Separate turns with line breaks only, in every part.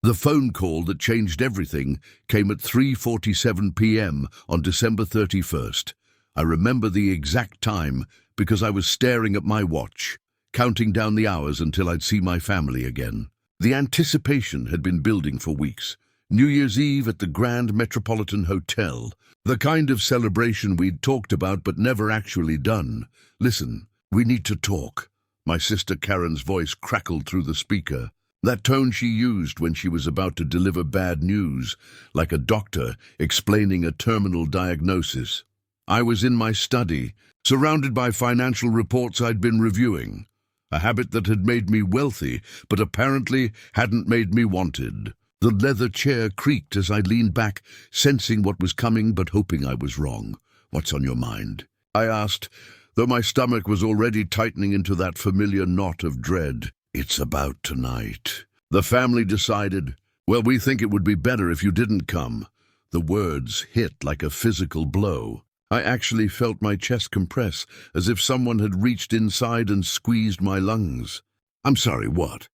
The phone call that changed everything came at 3:47 p.m. on December 31st. I remember the exact time because I was staring at my watch, counting down the hours until I'd see my family again. The anticipation had been building for weeks. New Year's Eve at the Grand Metropolitan Hotel, the kind of celebration we'd talked about but never actually done. "Listen, we need to talk." My sister Karen's voice crackled through the speaker. That tone she used when she was about to deliver bad news, like a doctor explaining a terminal diagnosis. I was in my study, surrounded by financial reports I'd been reviewing, a habit that had made me wealthy, but apparently hadn't made me wanted. The leather chair creaked as I leaned back, sensing what was coming but hoping I was wrong. "What's on your mind?" I asked, though my stomach was already tightening into that familiar knot of dread. "It's about tonight." The family decided, "Well, we think it would be better if you didn't come." The words hit like a physical blow. I actually felt my chest compress, as if someone had reached inside and squeezed my lungs. "I'm sorry, what?"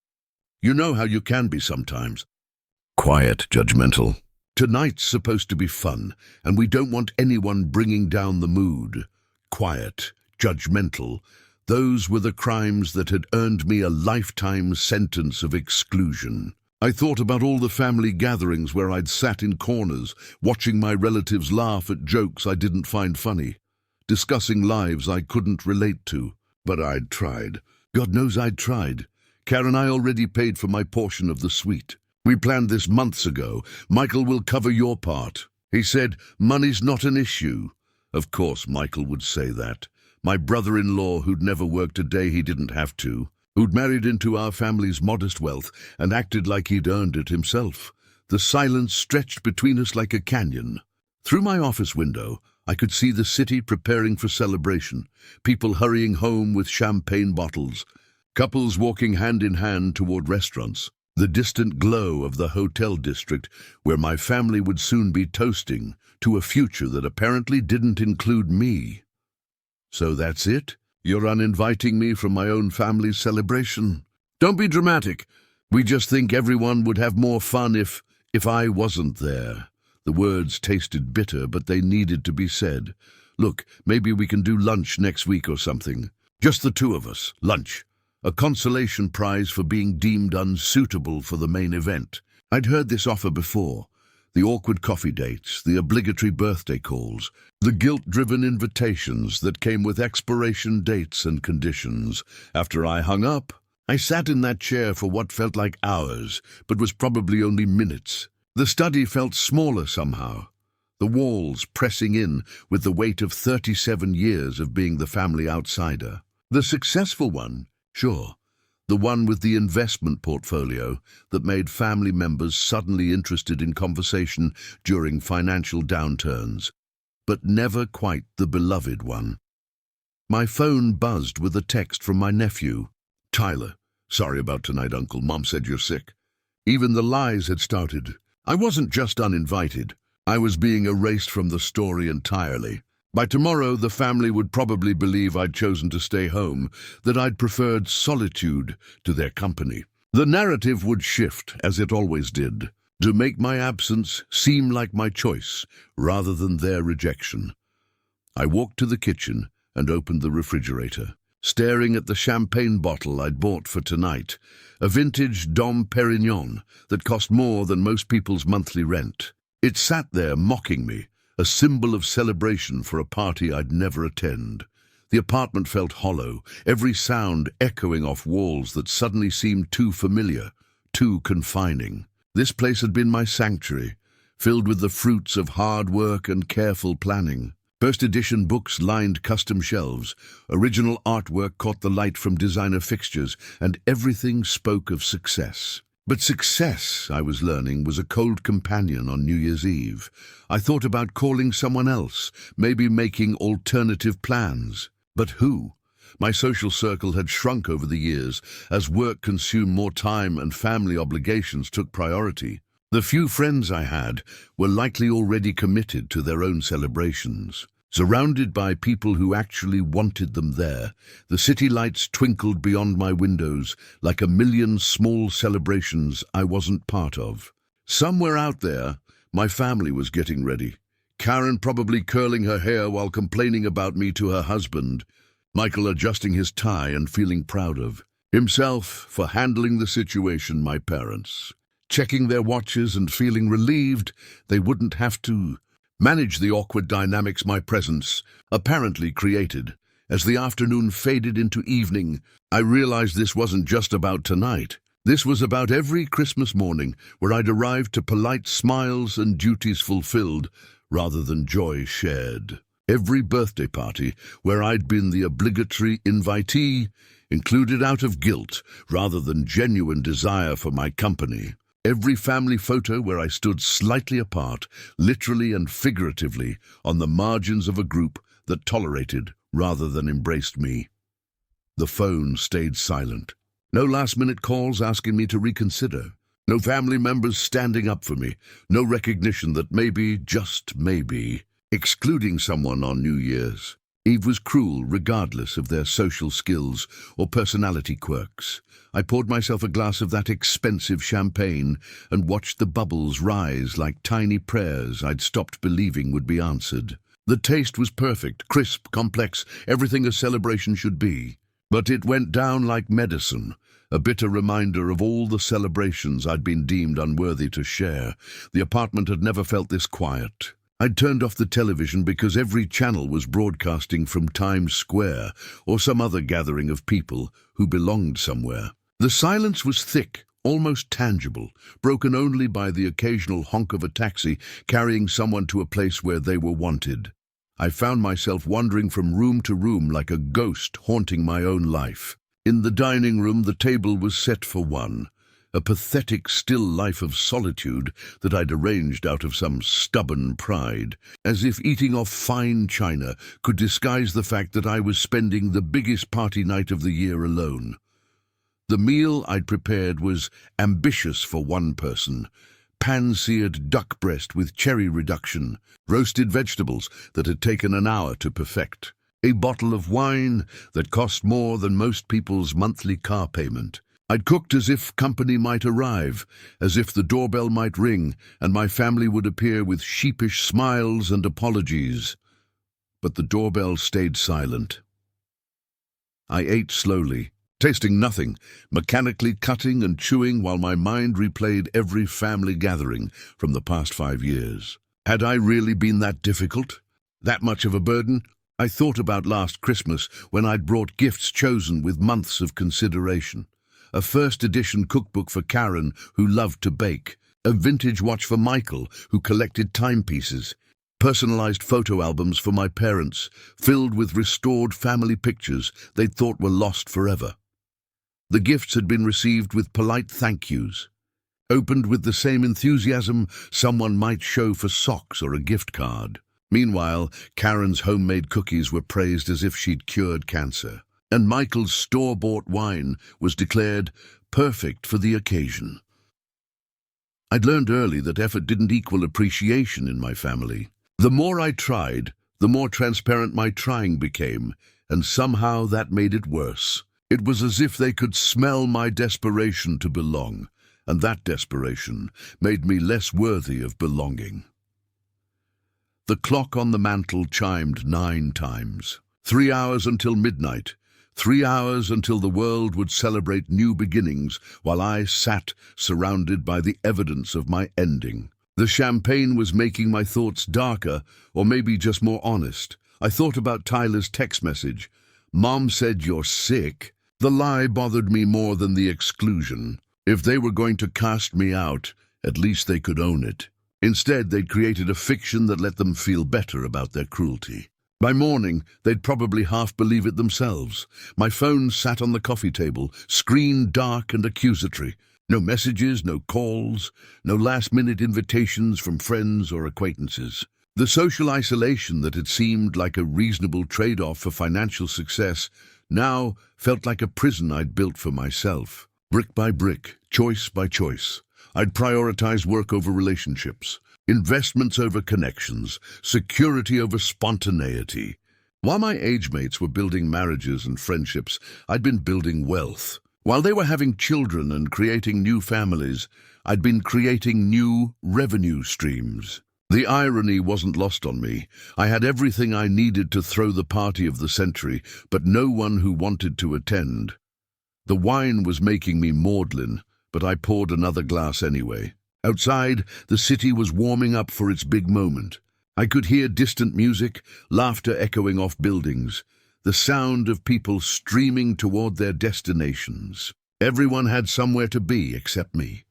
"You know how you can be sometimes." Quiet, judgmental. "Tonight's supposed to be fun, and we don't want anyone bringing down the mood." Quiet, judgmental. Those were the crimes that had earned me a lifetime sentence of exclusion. I thought about all the family gatherings where I'd sat in corners, watching my relatives laugh at jokes I didn't find funny, discussing lives I couldn't relate to. But I'd tried. God knows I'd tried. Karen and I already paid for my portion of the suite. "We planned this months ago. Michael will cover your part." He said, "Money's not an issue." Of course Michael would say that. My brother-in-law, who'd never worked a day he didn't have to, who'd married into our family's modest wealth and acted like he'd earned it himself. The silence stretched between us like a canyon. Through my office window, I could see the city preparing for celebration, people hurrying home with champagne bottles, couples walking hand in hand toward restaurants, the distant glow of the hotel district where my family would soon be toasting to a future that apparently didn't include me. "So that's it? You're uninviting me from my own family's celebration?" "Don't be dramatic. We just think everyone would have more fun if I wasn't there." The words tasted bitter, but they needed to be said. "Look, maybe we can do lunch next week or something. Just the two of us. Lunch. A consolation prize for being deemed unsuitable for the main event." I'd heard this offer before. The awkward coffee dates, the obligatory birthday calls, the guilt-driven invitations that came with expiration dates and conditions. After I hung up, I sat in that chair for what felt like hours, but was probably only minutes. The study felt smaller somehow, the walls pressing in with the weight of 37 years of being the family outsider. The successful one, sure. The one with the investment portfolio that made family members suddenly interested in conversation during financial downturns, but never quite the beloved one. My phone buzzed with a text from my nephew. "Tyler, sorry about tonight, Uncle. Mom said you're sick." Even the lies had started. I wasn't just uninvited. I was being erased from the story entirely. By tomorrow, the family would probably believe I'd chosen to stay home, that I'd preferred solitude to their company. The narrative would shift, as it always did, to make my absence seem like my choice, rather than their rejection. I walked to the kitchen and opened the refrigerator, staring at the champagne bottle I'd bought for tonight, a vintage Dom Perignon that cost more than most people's monthly rent. It sat there mocking me, a symbol of celebration for a party I'd never attend. The apartment felt hollow, every sound echoing off walls that suddenly seemed too familiar, too confining. This place had been my sanctuary, filled with the fruits of hard work and careful planning. First edition books lined custom shelves, original artwork caught the light from designer fixtures, and everything spoke of success. But success, I was learning, was a cold companion on New Year's Eve. I thought about calling someone else, maybe making alternative plans. But who? My social circle had shrunk over the years as work consumed more time and family obligations took priority. The few friends I had were likely already committed to their own celebrations. Surrounded by people who actually wanted them there, the city lights twinkled beyond my windows like a million small celebrations I wasn't part of. Somewhere out there, my family was getting ready. Karen probably curling her hair while complaining about me to her husband. Michael adjusting his tie and feeling proud of himself for handling the situation. My parents checking their watches and feeling relieved they wouldn't have to manage the awkward dynamics my presence apparently created. As the afternoon faded into evening, I realized this wasn't just about tonight. This was about every Christmas morning where I'd arrived to polite smiles and duties fulfilled rather than joy shared. Every birthday party where I'd been the obligatory invitee, included out of guilt rather than genuine desire for my company. Every family photo where I stood slightly apart, literally and figuratively, on the margins of a group that tolerated rather than embraced me. The phone stayed silent. No last-minute calls asking me to reconsider. No family members standing up for me. No recognition that maybe, just maybe, excluding someone on New Year's Eve was cruel regardless of their social skills or personality quirks. I poured myself a glass of that expensive champagne and watched the bubbles rise like tiny prayers I'd stopped believing would be answered. The taste was perfect, crisp, complex, everything a celebration should be. But it went down like medicine, a bitter reminder of all the celebrations I'd been deemed unworthy to share. The apartment had never felt this quiet. I'd turned off the television because every channel was broadcasting from Times Square or some other gathering of people who belonged somewhere. The silence was thick, almost tangible, broken only by the occasional honk of a taxi carrying someone to a place where they were wanted. I found myself wandering from room to room like a ghost haunting my own life. In the dining room, the table was set for one, a pathetic still life of solitude that I'd arranged out of some stubborn pride, as if eating off fine china could disguise the fact that I was spending the biggest party night of the year alone. The meal I'd prepared was ambitious for one person: pan-seared duck breast with cherry reduction, roasted vegetables that had taken an hour to perfect, a bottle of wine that cost more than most people's monthly car payment. I'd cooked as if company might arrive, as if the doorbell might ring and my family would appear with sheepish smiles and apologies. But the doorbell stayed silent. I ate slowly, tasting nothing, mechanically cutting and chewing while my mind replayed every family gathering from the past 5 years. Had I really been that difficult? That much of a burden? I thought about last Christmas when I'd brought gifts chosen with months of consideration. A first-edition cookbook for Karen, who loved to bake, a vintage watch for Michael, who collected timepieces, personalized photo albums for my parents, filled with restored family pictures they'd thought were lost forever. The gifts had been received with polite thank yous, opened with the same enthusiasm someone might show for socks or a gift card. Meanwhile, Karen's homemade cookies were praised as if she'd cured cancer, and Michael's store-bought wine was declared perfect for the occasion. I'd learned early that effort didn't equal appreciation in my family. The more I tried, the more transparent my trying became, and somehow that made it worse. It was as if they could smell my desperation to belong, and that desperation made me less worthy of belonging. The clock on the mantel chimed 9 times. 3 hours until midnight. 3 hours until the world would celebrate new beginnings, while I sat surrounded by the evidence of my ending. The champagne was making my thoughts darker, or maybe just more honest. I thought about Tyler's text message. "Mom said you're sick." The lie bothered me more than the exclusion. If they were going to cast me out, at least they could own it. Instead, they'd created a fiction that let them feel better about their cruelty. By morning, they'd probably half believe it themselves. My phone sat on the coffee table, screen dark and accusatory. No messages, no calls, no last-minute invitations from friends or acquaintances. The social isolation that had seemed like a reasonable trade-off for financial success now felt like a prison I'd built for myself. Brick by brick, choice by choice, I'd prioritize work over relationships, investments over connections, security over spontaneity. While my age mates were building marriages and friendships, I'd been building wealth. While they were having children and creating new families, I'd been creating new revenue streams. The irony wasn't lost on me. I had everything I needed to throw the party of the century, but no one who wanted to attend. The wine was making me maudlin, but I poured another glass anyway. Outside, the city was warming up for its big moment. I could hear distant music, laughter echoing off buildings, the sound of people streaming toward their destinations. Everyone had somewhere to be except me.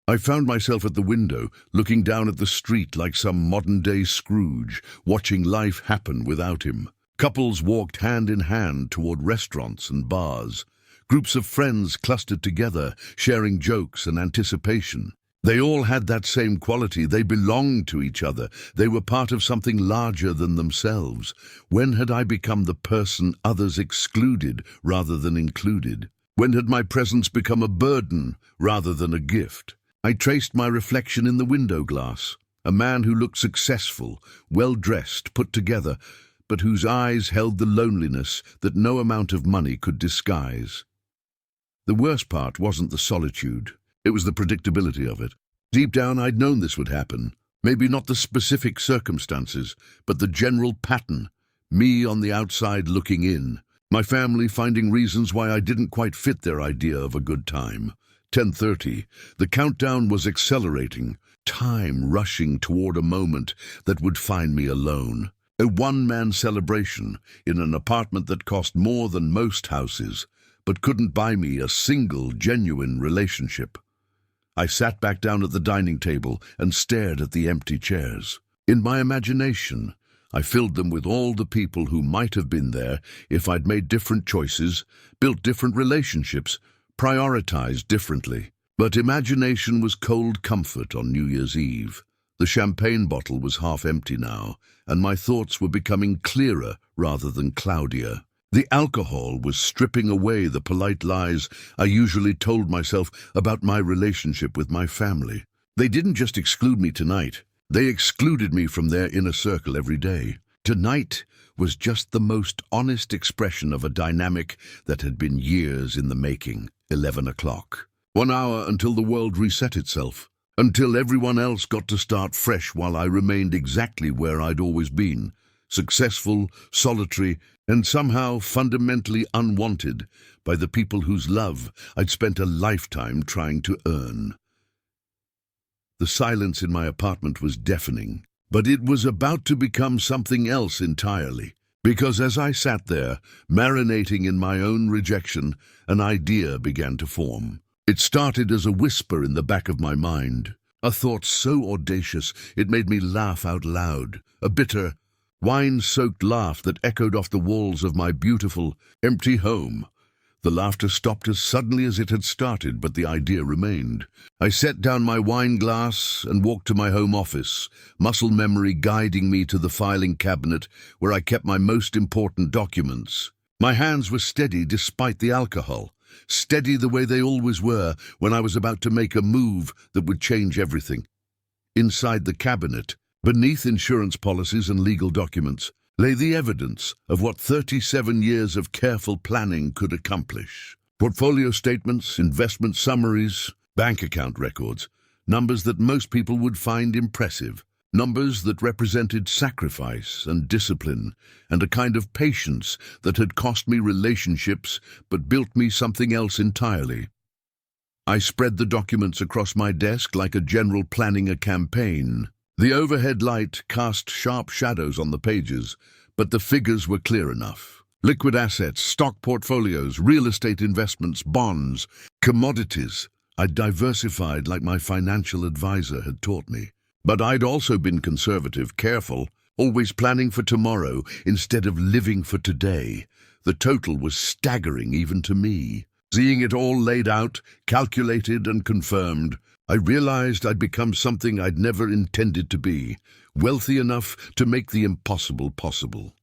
I found myself at the window, looking down at the street like some modern-day Scrooge, watching life happen without him. Couples walked hand in hand toward restaurants and bars. Groups of friends clustered together, sharing jokes and anticipation. They all had that same quality. They belonged to each other. They were part of something larger than themselves. When had I become the person others excluded rather than included? When had my presence become a burden rather than a gift? I traced my reflection in the window glass, a man who looked successful, well-dressed, put together, but whose eyes held the loneliness that no amount of money could disguise. The worst part wasn't the solitude. It was the predictability of it. Deep down, I'd known this would happen. Maybe not the specific circumstances, but the general pattern. Me on the outside looking in. My family finding reasons why I didn't quite fit their idea of a good time. 10:30. The countdown was accelerating, time rushing toward a moment that would find me alone. A one-man celebration in an apartment that cost more than most houses, but couldn't buy me a single genuine relationship. I sat back down at the dining table and stared at the empty chairs. In my imagination, I filled them with all the people who might have been there if I'd made different choices, built different relationships, prioritized differently. But imagination was cold comfort on New Year's Eve. The champagne bottle was half empty now, and my thoughts were becoming clearer rather than cloudier. The alcohol was stripping away the polite lies I usually told myself about my relationship with my family. They didn't just exclude me tonight. They excluded me from their inner circle every day. Tonight was just the most honest expression of a dynamic that had been years in the making. 11 o'clock. 1 hour until the world reset itself. Until everyone else got to start fresh while I remained exactly where I'd always been. Successful, solitary, and somehow fundamentally unwanted by the people whose love I'd spent a lifetime trying to earn. The silence in my apartment was deafening, but it was about to become something else entirely. Because as I sat there, marinating in my own rejection, an idea began to form. It started as a whisper in the back of my mind, a thought so audacious it made me laugh out loud, a bitter, wine-soaked laugh that echoed off the walls of my beautiful, empty home. The laughter stopped as suddenly as it had started, but the idea remained. I set down my wine glass and walked to my home office, muscle memory guiding me to the filing cabinet where I kept my most important documents. My hands were steady despite the alcohol, steady the way they always were when I was about to make a move that would change everything. Inside the cabinet, beneath insurance policies and legal documents, lay the evidence of what 37 years of careful planning could accomplish. Portfolio statements, investment summaries, bank account records, numbers that most people would find impressive, numbers that represented sacrifice and discipline and a kind of patience that had cost me relationships but built me something else entirely. I spread the documents across my desk like a general planning a campaign. The overhead light cast sharp shadows on the pages, but the figures were clear enough. Liquid assets, stock portfolios, real estate investments, bonds, commodities. I'd diversified like my financial advisor had taught me. But I'd also been conservative, careful, always planning for tomorrow instead of living for today. The total was staggering even to me. Seeing it all laid out, calculated and confirmed, I realized I'd become something I'd never intended to be, wealthy enough to make the impossible possible.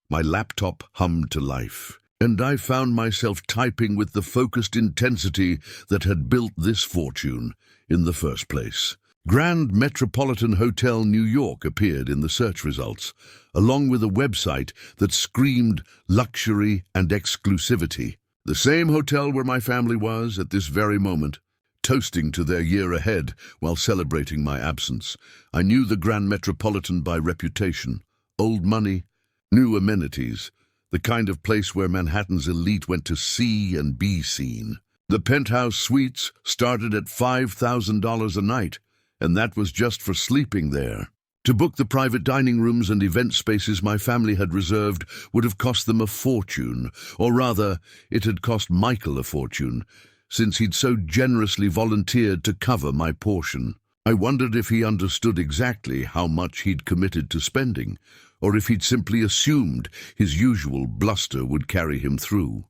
My laptop hummed to life. and I found myself typing with the focused intensity that had built this fortune in the first place. Grand Metropolitan Hotel New York appeared in the search results, along with a website that screamed luxury and exclusivity. The same hotel where my family was at this very moment, toasting to their year ahead while celebrating my absence. I knew the Grand Metropolitan by reputation. Old money, new amenities, the kind of place where Manhattan's elite went to see and be seen. The penthouse suites started at $5,000 a night, and that was just for sleeping there. To book the private dining rooms and event spaces my family had reserved would have cost them a fortune, or rather, it had cost Michael a fortune, since he'd so generously volunteered to cover my portion. I wondered if he understood exactly how much he'd committed to spending, or if he'd simply assumed his usual bluster would carry him through.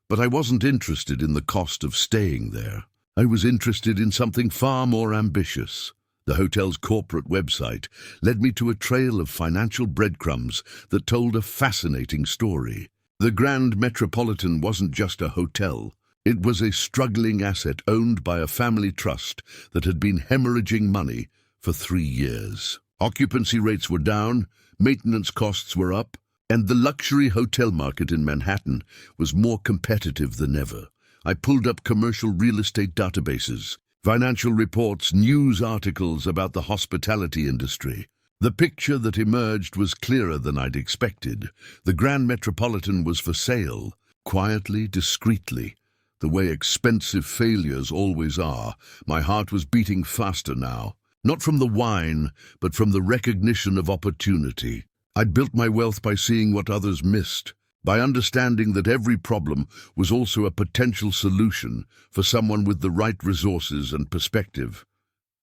But I wasn't interested in the cost of staying there. I was interested in something far more ambitious. The hotel's corporate website led me to a trail of financial breadcrumbs that told a fascinating story. The Grand Metropolitan wasn't just a hotel. It was a struggling asset owned by a family trust that had been hemorrhaging money for 3 years. Occupancy rates were down, maintenance costs were up, and the luxury hotel market in Manhattan was more competitive than ever. I pulled up commercial real estate databases, financial reports, news articles about the hospitality industry. The picture that emerged was clearer than I'd expected. The Grand Metropolitan was for sale, quietly, discreetly, the way expensive failures always are. My heart was beating faster now, not from the wine, but from the recognition of opportunity. I'd built my wealth by seeing what others missed, by understanding that every problem was also a potential solution for someone with the right resources and perspective.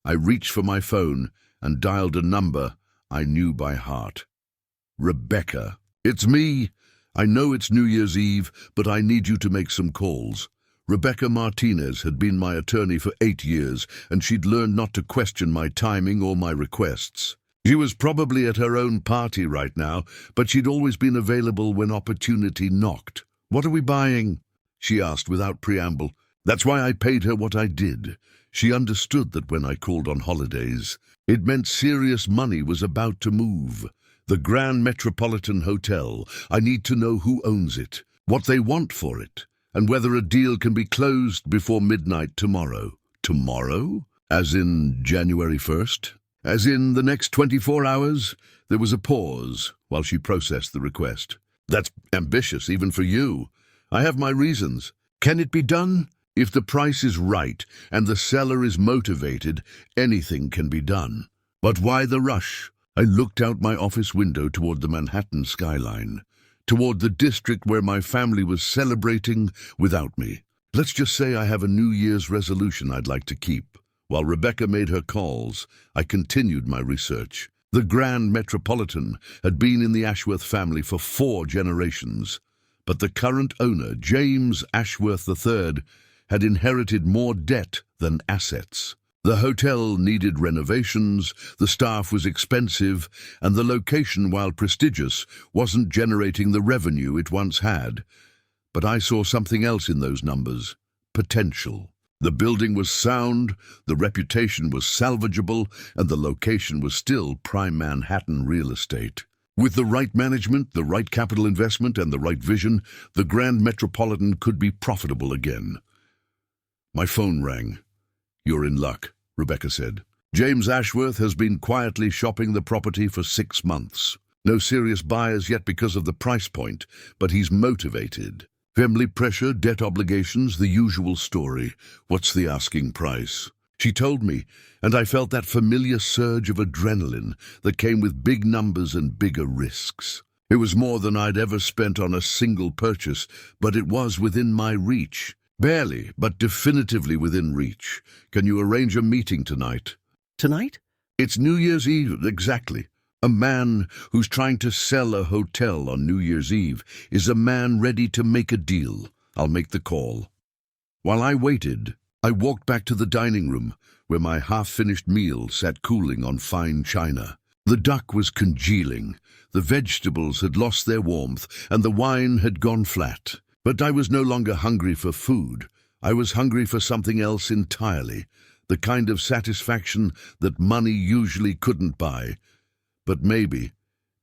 I reached for my phone and dialed a number I knew by heart. Rebecca. It's me. I know it's New Year's Eve, but I need you to make some calls. Rebecca Martinez had been my attorney for 8 years, and she'd learned not to question my timing or my requests. She was probably at her own party right now, but she'd always been available when opportunity knocked. "What are we buying?" she asked without preamble. That's why I paid her what I did. She understood that when I called on holidays, it meant serious money was about to move. The Grand Metropolitan Hotel. I need to know who owns it, what they want for it, and whether a deal can be closed before midnight tomorrow. Tomorrow? As in January 1st? As in the next 24 hours? There was a pause while she processed the request. That's ambitious, even for you. I have my reasons. Can it be done? If the price is right and the seller is motivated, anything can be done. But why the rush? I looked out my office window toward the Manhattan skyline, toward the district where my family was celebrating without me. Let's just say I have a New Year's resolution I'd like to keep. While Rebecca made her calls, I continued my research. The Grand Metropolitan had been in the Ashworth family for 4 generations, but the current owner, James Ashworth III, had inherited more debt than assets. The hotel needed renovations, the staff was expensive, and the location, while prestigious, wasn't generating the revenue it once had. But I saw something else in those numbers: potential. The building was sound, the reputation was salvageable, and the location was still prime Manhattan real estate. With the right management, the right capital investment, and the right vision, the Grand Metropolitan could be profitable again. My phone rang. "You're in luck," Rebecca said. "James Ashworth has been quietly shopping the property for 6 months. No serious buyers yet because of the price point, but he's motivated. Family pressure, debt obligations, the usual story. What's the asking price?" She told me, and I felt that familiar surge of adrenaline that came with big numbers and bigger risks. It was more than I'd ever spent on a single purchase, but it was within my reach. Barely, but definitively within reach. Can you arrange a meeting tonight?
Tonight?
It's New Year's Eve, exactly. A man who's trying to sell a hotel on New Year's Eve is a man ready to make a deal. I'll make the call. While I waited, I walked back to the dining room, where my half-finished meal sat cooling on fine china. The duck was congealing, the vegetables had lost their warmth, and the wine had gone flat. But I was no longer hungry for food. I was hungry for something else entirely, the kind of satisfaction that money usually couldn't buy. But maybe,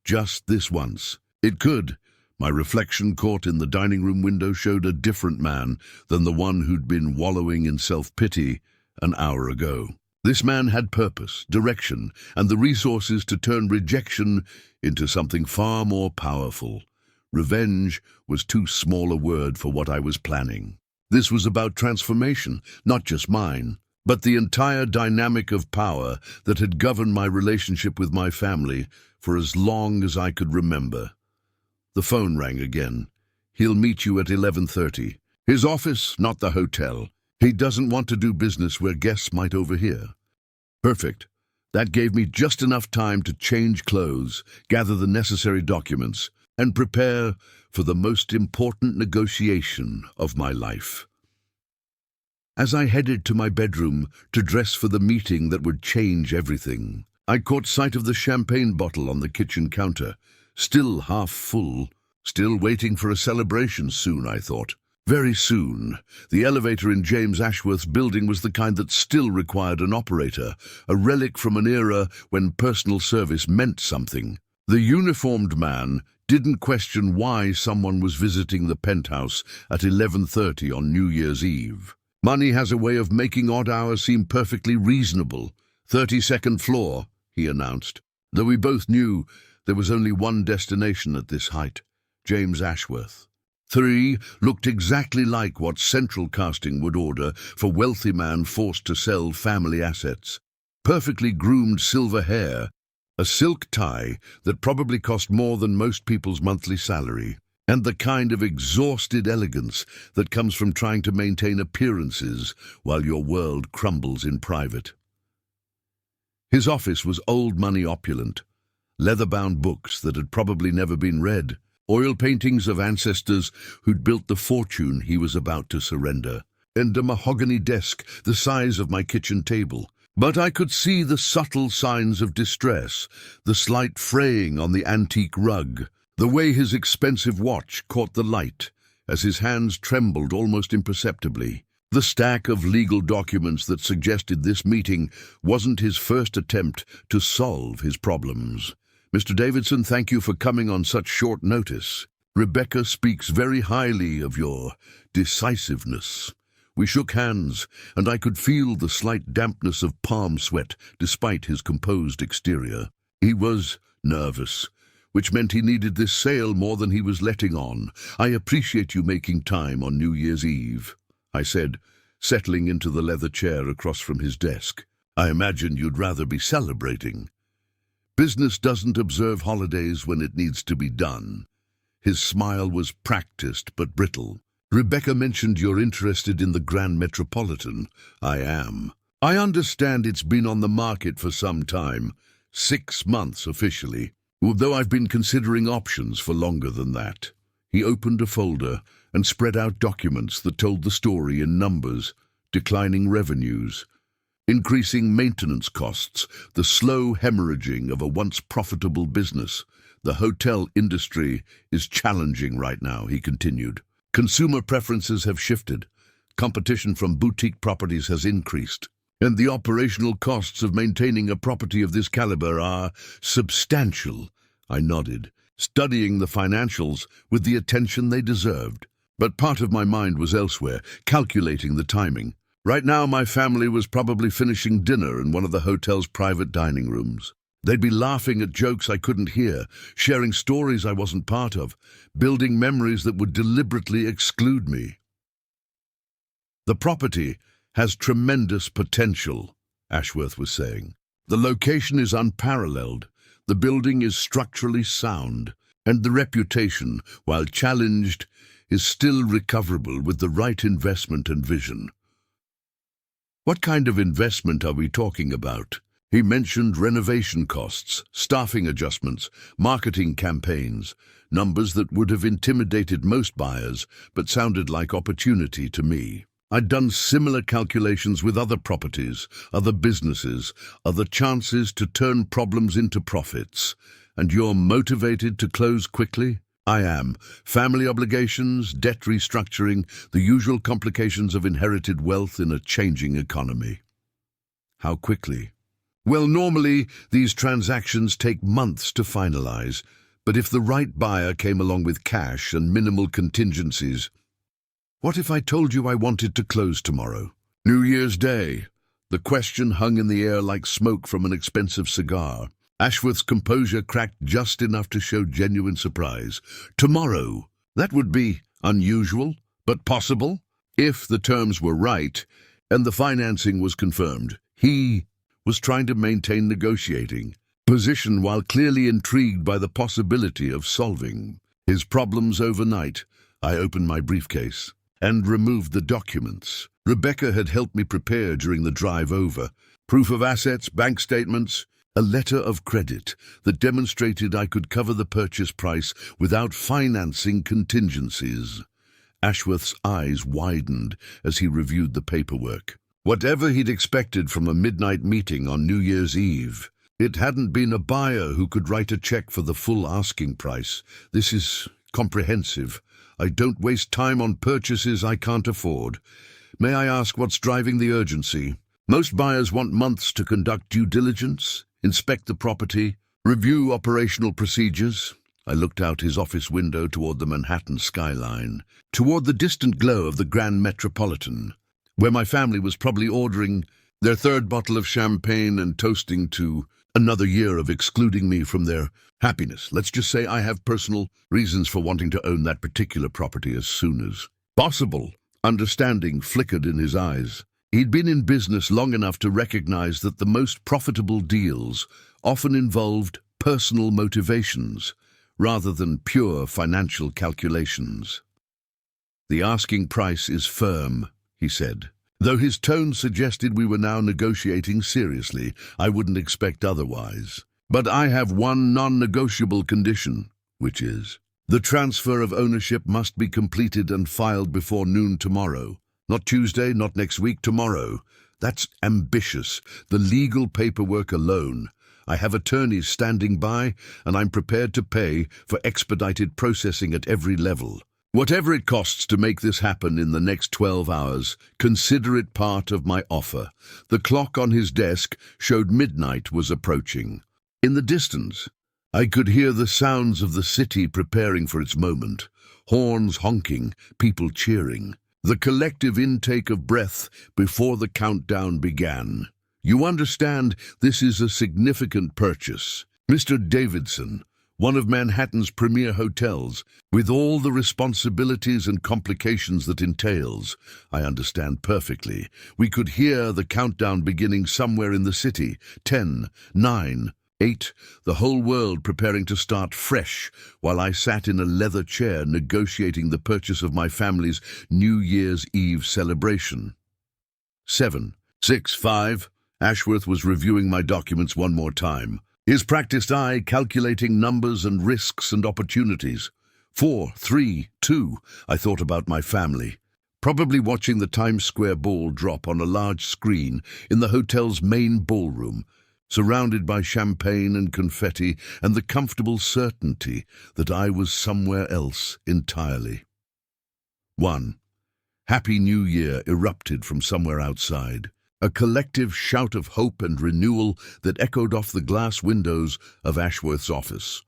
just this once, it could. My reflection caught in the dining room window showed a different man than the one who'd been wallowing in self-pity an hour ago. This man had purpose, direction, and the resources to turn rejection into something far more powerful. Revenge was too small a word for what I was planning. This was about transformation, not just mine, but the entire dynamic of power that had governed my relationship with my family for as long as I could remember. The phone rang again. He'll meet you at 11:30. His office, not the hotel. He doesn't want to do business where guests might overhear. Perfect. That gave me just enough time to change clothes, gather the necessary documents, and prepare for the most important negotiation of my life. As I headed to my bedroom to dress for the meeting that would change everything, I caught sight of the champagne bottle on the kitchen counter, still half full, still waiting for a celebration soon, I thought. Very soon. The elevator in James Ashworth's building was the kind that still required an operator, a relic from an era when personal service meant something. The uniformed man didn't question why someone was visiting the penthouse at 11:30 on New Year's Eve. Money has a way of making odd hours seem perfectly reasonable. 32nd floor, he announced, though we both knew there was only one destination at this height, James Ashworth. 3 looked exactly like what central casting would order for wealthy man forced to sell family assets. Perfectly groomed silver hair, a silk tie that probably cost more than most people's monthly salary, and the kind of exhausted elegance that comes from trying to maintain appearances while your world crumbles in private. His office was old money opulent, leather-bound books that had probably never been read, oil paintings of ancestors who'd built the fortune he was about to surrender, and a mahogany desk the size of my kitchen table. But I could see the subtle signs of distress, the slight fraying on the antique rug, the way his expensive watch caught the light as his hands trembled almost imperceptibly. The stack of legal documents that suggested this meeting wasn't his first attempt to solve his problems. Mr. Davidson, thank you for coming on such short notice. Rebecca speaks very highly of your decisiveness. We shook hands, and I could feel the slight dampness of palm sweat despite his composed exterior. He was nervous, which meant he needed this sale more than he was letting on. I appreciate you making time on New Year's Eve, I said, settling into the leather chair across from his desk. I imagine you'd rather be celebrating. Business doesn't observe holidays when it needs to be done. His smile was practiced but brittle. Rebecca mentioned you're interested in the Grand Metropolitan. I am. I understand it's been on the market for some time, 6 months officially, although I've been considering options for longer than that. He opened a folder and spread out documents that told the story in numbers, declining revenues, increasing maintenance costs, the slow hemorrhaging of a once profitable business. The hotel industry is challenging right now, he continued. Consumer preferences have shifted, competition from boutique properties has increased, and the operational costs of maintaining a property of this caliber are substantial. I nodded, studying the financials with the attention they deserved. But part of my mind was elsewhere, calculating the timing. Right now, my family was probably finishing dinner in one of the hotel's private dining rooms. They'd be laughing at jokes I couldn't hear, sharing stories I wasn't part of, building memories that would deliberately exclude me. The property has tremendous potential, Ashworth was saying. The location is unparalleled, the building is structurally sound, and the reputation, while challenged, is still recoverable with the right investment and vision. What kind of investment are we talking about? He mentioned renovation costs, staffing adjustments, marketing campaigns, numbers that would have intimidated most buyers but sounded like opportunity to me. I'd done similar calculations with other properties, other businesses, other chances to turn problems into profits. And you're motivated to close quickly? I am. Family obligations, debt restructuring, the usual complications of inherited wealth in a changing economy. How quickly? Well, normally these transactions take months to finalize, but if the right buyer came along with cash and minimal contingencies. What if I told you I wanted to close tomorrow? New Year's Day. The question hung in the air like smoke from an expensive cigar. Ashworth's composure cracked just enough to show genuine surprise. Tomorrow. That would be unusual, but possible, if the terms were right and the financing was confirmed. He was trying to maintain negotiating position while clearly intrigued by the possibility of solving his problems overnight. I opened my briefcase and removed the documents Rebecca had helped me prepare during the drive over. Proof of assets, bank statements, a letter of credit that demonstrated I could cover the purchase price without financing contingencies. Ashworth's eyes widened as he reviewed the paperwork. Whatever he'd expected from a midnight meeting on New Year's Eve, it hadn't been a buyer who could write a check for the full asking price. This is comprehensive. I don't waste time on purchases I can't afford. May I ask what's driving the urgency? Most buyers want months to conduct due diligence, inspect the property, review operational procedures. I looked out his office window toward the Manhattan skyline, toward the distant glow of the Grand Metropolitan, where my family was probably ordering their third bottle of champagne and toasting to another year of excluding me from their happiness. Let's just say I have personal reasons for wanting to own that particular property as soon as possible. Understanding flickered in his eyes. He'd been in business long enough to recognize that the most profitable deals often involved personal motivations rather than pure financial calculations. The asking price is firm, he said. Though his tone suggested we were now negotiating seriously, I wouldn't expect otherwise. But I have one non-negotiable condition, which is the transfer of ownership must be completed and filed before noon tomorrow. Not Tuesday, not next week, tomorrow. That's ambitious. The legal paperwork alone. I have attorneys standing by, and I'm prepared to pay for expedited processing at every level. Whatever it costs to make this happen in the next 12 hours, consider it part of my offer. The clock on his desk showed midnight was approaching. In the distance, I could hear the sounds of the city preparing for its moment. Horns honking, people cheering. The collective intake of breath before the countdown began. You understand, this is a significant purchase. Mr. Davidson, one of Manhattan's premier hotels, with all the responsibilities and complications that entails. I understand perfectly. We could hear the countdown beginning somewhere in the city. 10, 9, 8, the whole world preparing to start fresh, while I sat in a leather chair negotiating the purchase of my family's New Year's Eve celebration. 7, 6, 5. Ashworth was reviewing my documents one more time, his practiced eye calculating numbers and risks and opportunities. 4, 3, 2. I thought about my family, probably watching the Times Square ball drop on a large screen in the hotel's main ballroom, surrounded by champagne and confetti and the comfortable certainty that I was somewhere else entirely. 1. Happy New Year erupted from somewhere outside, a collective shout of hope and renewal that echoed off the glass windows of Ashworth's office.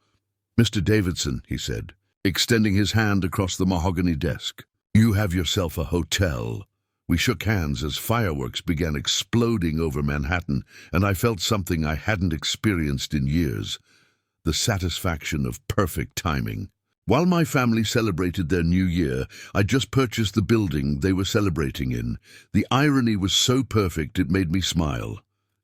Mr. Davidson, he said, extending his hand across the mahogany desk, you have yourself a hotel. We shook hands as fireworks began exploding over Manhattan, and I felt something I hadn't experienced in years, the satisfaction of perfect timing. While my family celebrated their new year, I just purchased the building they were celebrating in. The irony was so perfect it made me smile.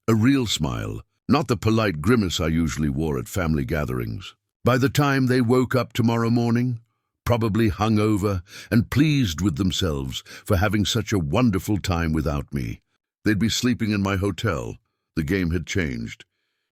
A real smile, not the polite grimace I usually wore at family gatherings. By the time they woke up tomorrow morning, probably hungover and pleased with themselves for having such a wonderful time without me, they'd be sleeping in my hotel. The game had changed,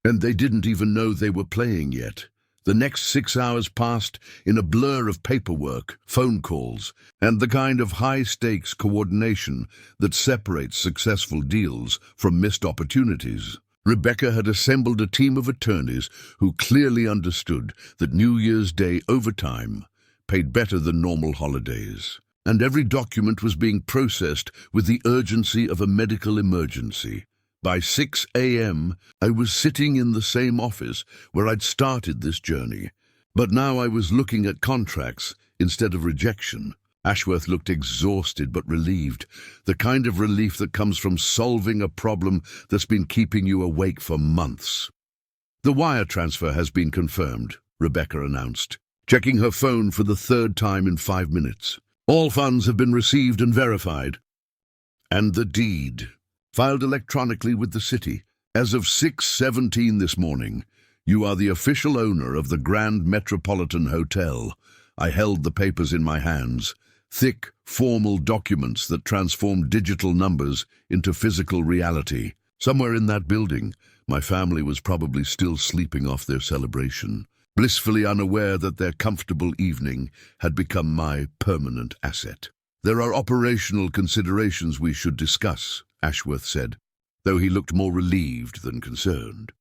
and they didn't even know they were playing yet. The next 6 hours passed in a blur of paperwork, phone calls, and the kind of high-stakes coordination that separates successful deals from missed opportunities. Rebecca had assembled a team of attorneys who clearly understood that New Year's Day overtime paid better than normal holidays, and every document was being processed with the urgency of a medical emergency. By 6 a.m., I was sitting in the same office where I'd started this journey, but now I was looking at contracts instead of rejection. Ashworth looked exhausted but relieved, the kind of relief that comes from solving a problem that's been keeping you awake for months. "The wire transfer has been confirmed," Rebecca announced, checking her phone for the third time in 5 minutes. "All funds have been received and verified. And the deed, filed electronically with the city. As of 6:17 this morning, you are the official owner of the Grand Metropolitan Hotel." I held the papers in my hands, thick, formal documents that transformed digital numbers into physical reality. Somewhere in that building, my family was probably still sleeping off their celebration, blissfully unaware that their comfortable evening had become my permanent asset. "There are operational considerations we should discuss," Ashworth said, though he looked more relieved than concerned.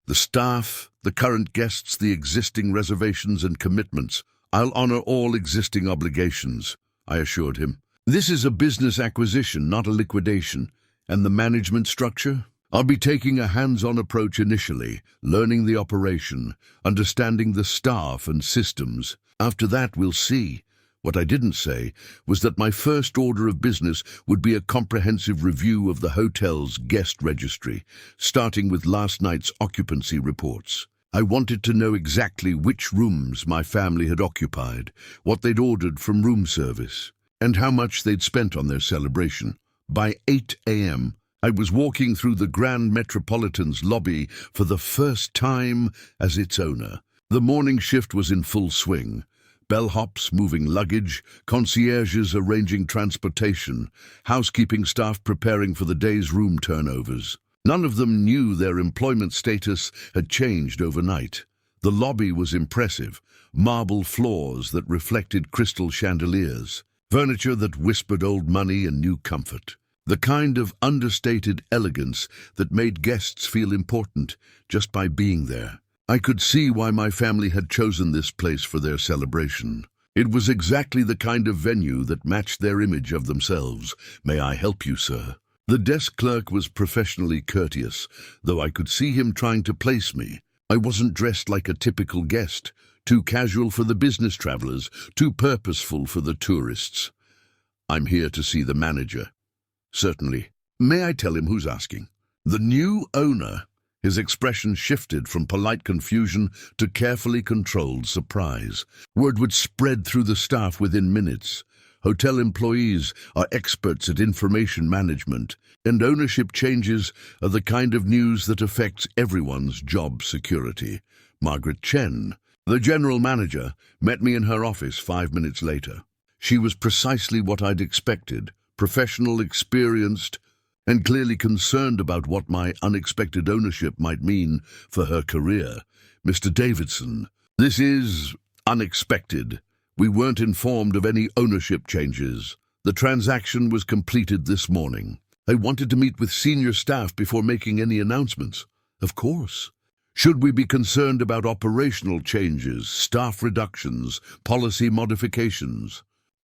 "The staff, the current guests, the existing reservations and commitments. I'll honor all existing obligations," I assured him. "This is a business acquisition, not a liquidation. And the management structure? I'll be taking a hands-on approach initially, learning the operation, understanding the staff and systems. After that, we'll see." What I didn't say was that my first order of business would be a comprehensive review of the hotel's guest registry, starting with last night's occupancy reports. I wanted to know exactly which rooms my family had occupied, what they'd ordered from room service, and how much they'd spent on their celebration. By 8 a.m., I was walking through the Grand Metropolitan's lobby for the first time as its owner. The morning shift was in full swing. Bellhops moving luggage, concierges arranging transportation, housekeeping staff preparing for the day's room turnovers. None of them knew their employment status had changed overnight. The lobby was impressive, marble floors that reflected crystal chandeliers, furniture that whispered old money and new comfort. The kind of understated elegance that made guests feel important just by being there. I could see why my family had chosen this place for their celebration. It was exactly the kind of venue that matched their image of themselves. "May I help you, sir?" The desk clerk was professionally courteous, though I could see him trying to place me. I wasn't dressed like a typical guest, too casual for the business travelers, too purposeful for the tourists. "I'm here to see the manager." "Certainly. May I tell him who's asking?" "The new owner." His expression shifted from polite confusion to carefully controlled surprise. Word would spread through the staff within minutes. Hotel employees are experts at information management, and ownership changes are the kind of news that affects everyone's job security. Margaret Chen, the general manager, met me in her office 5 minutes later. She was precisely what I'd expected, professional, experienced, and clearly concerned about what my unexpected ownership might mean for her career. "Mr. Davidson, this is unexpected. We weren't informed of any ownership changes. The transaction was completed this morning. I wanted to meet with senior staff before making any announcements." "Of course." "Should we be concerned about operational changes, staff reductions, policy modifications?"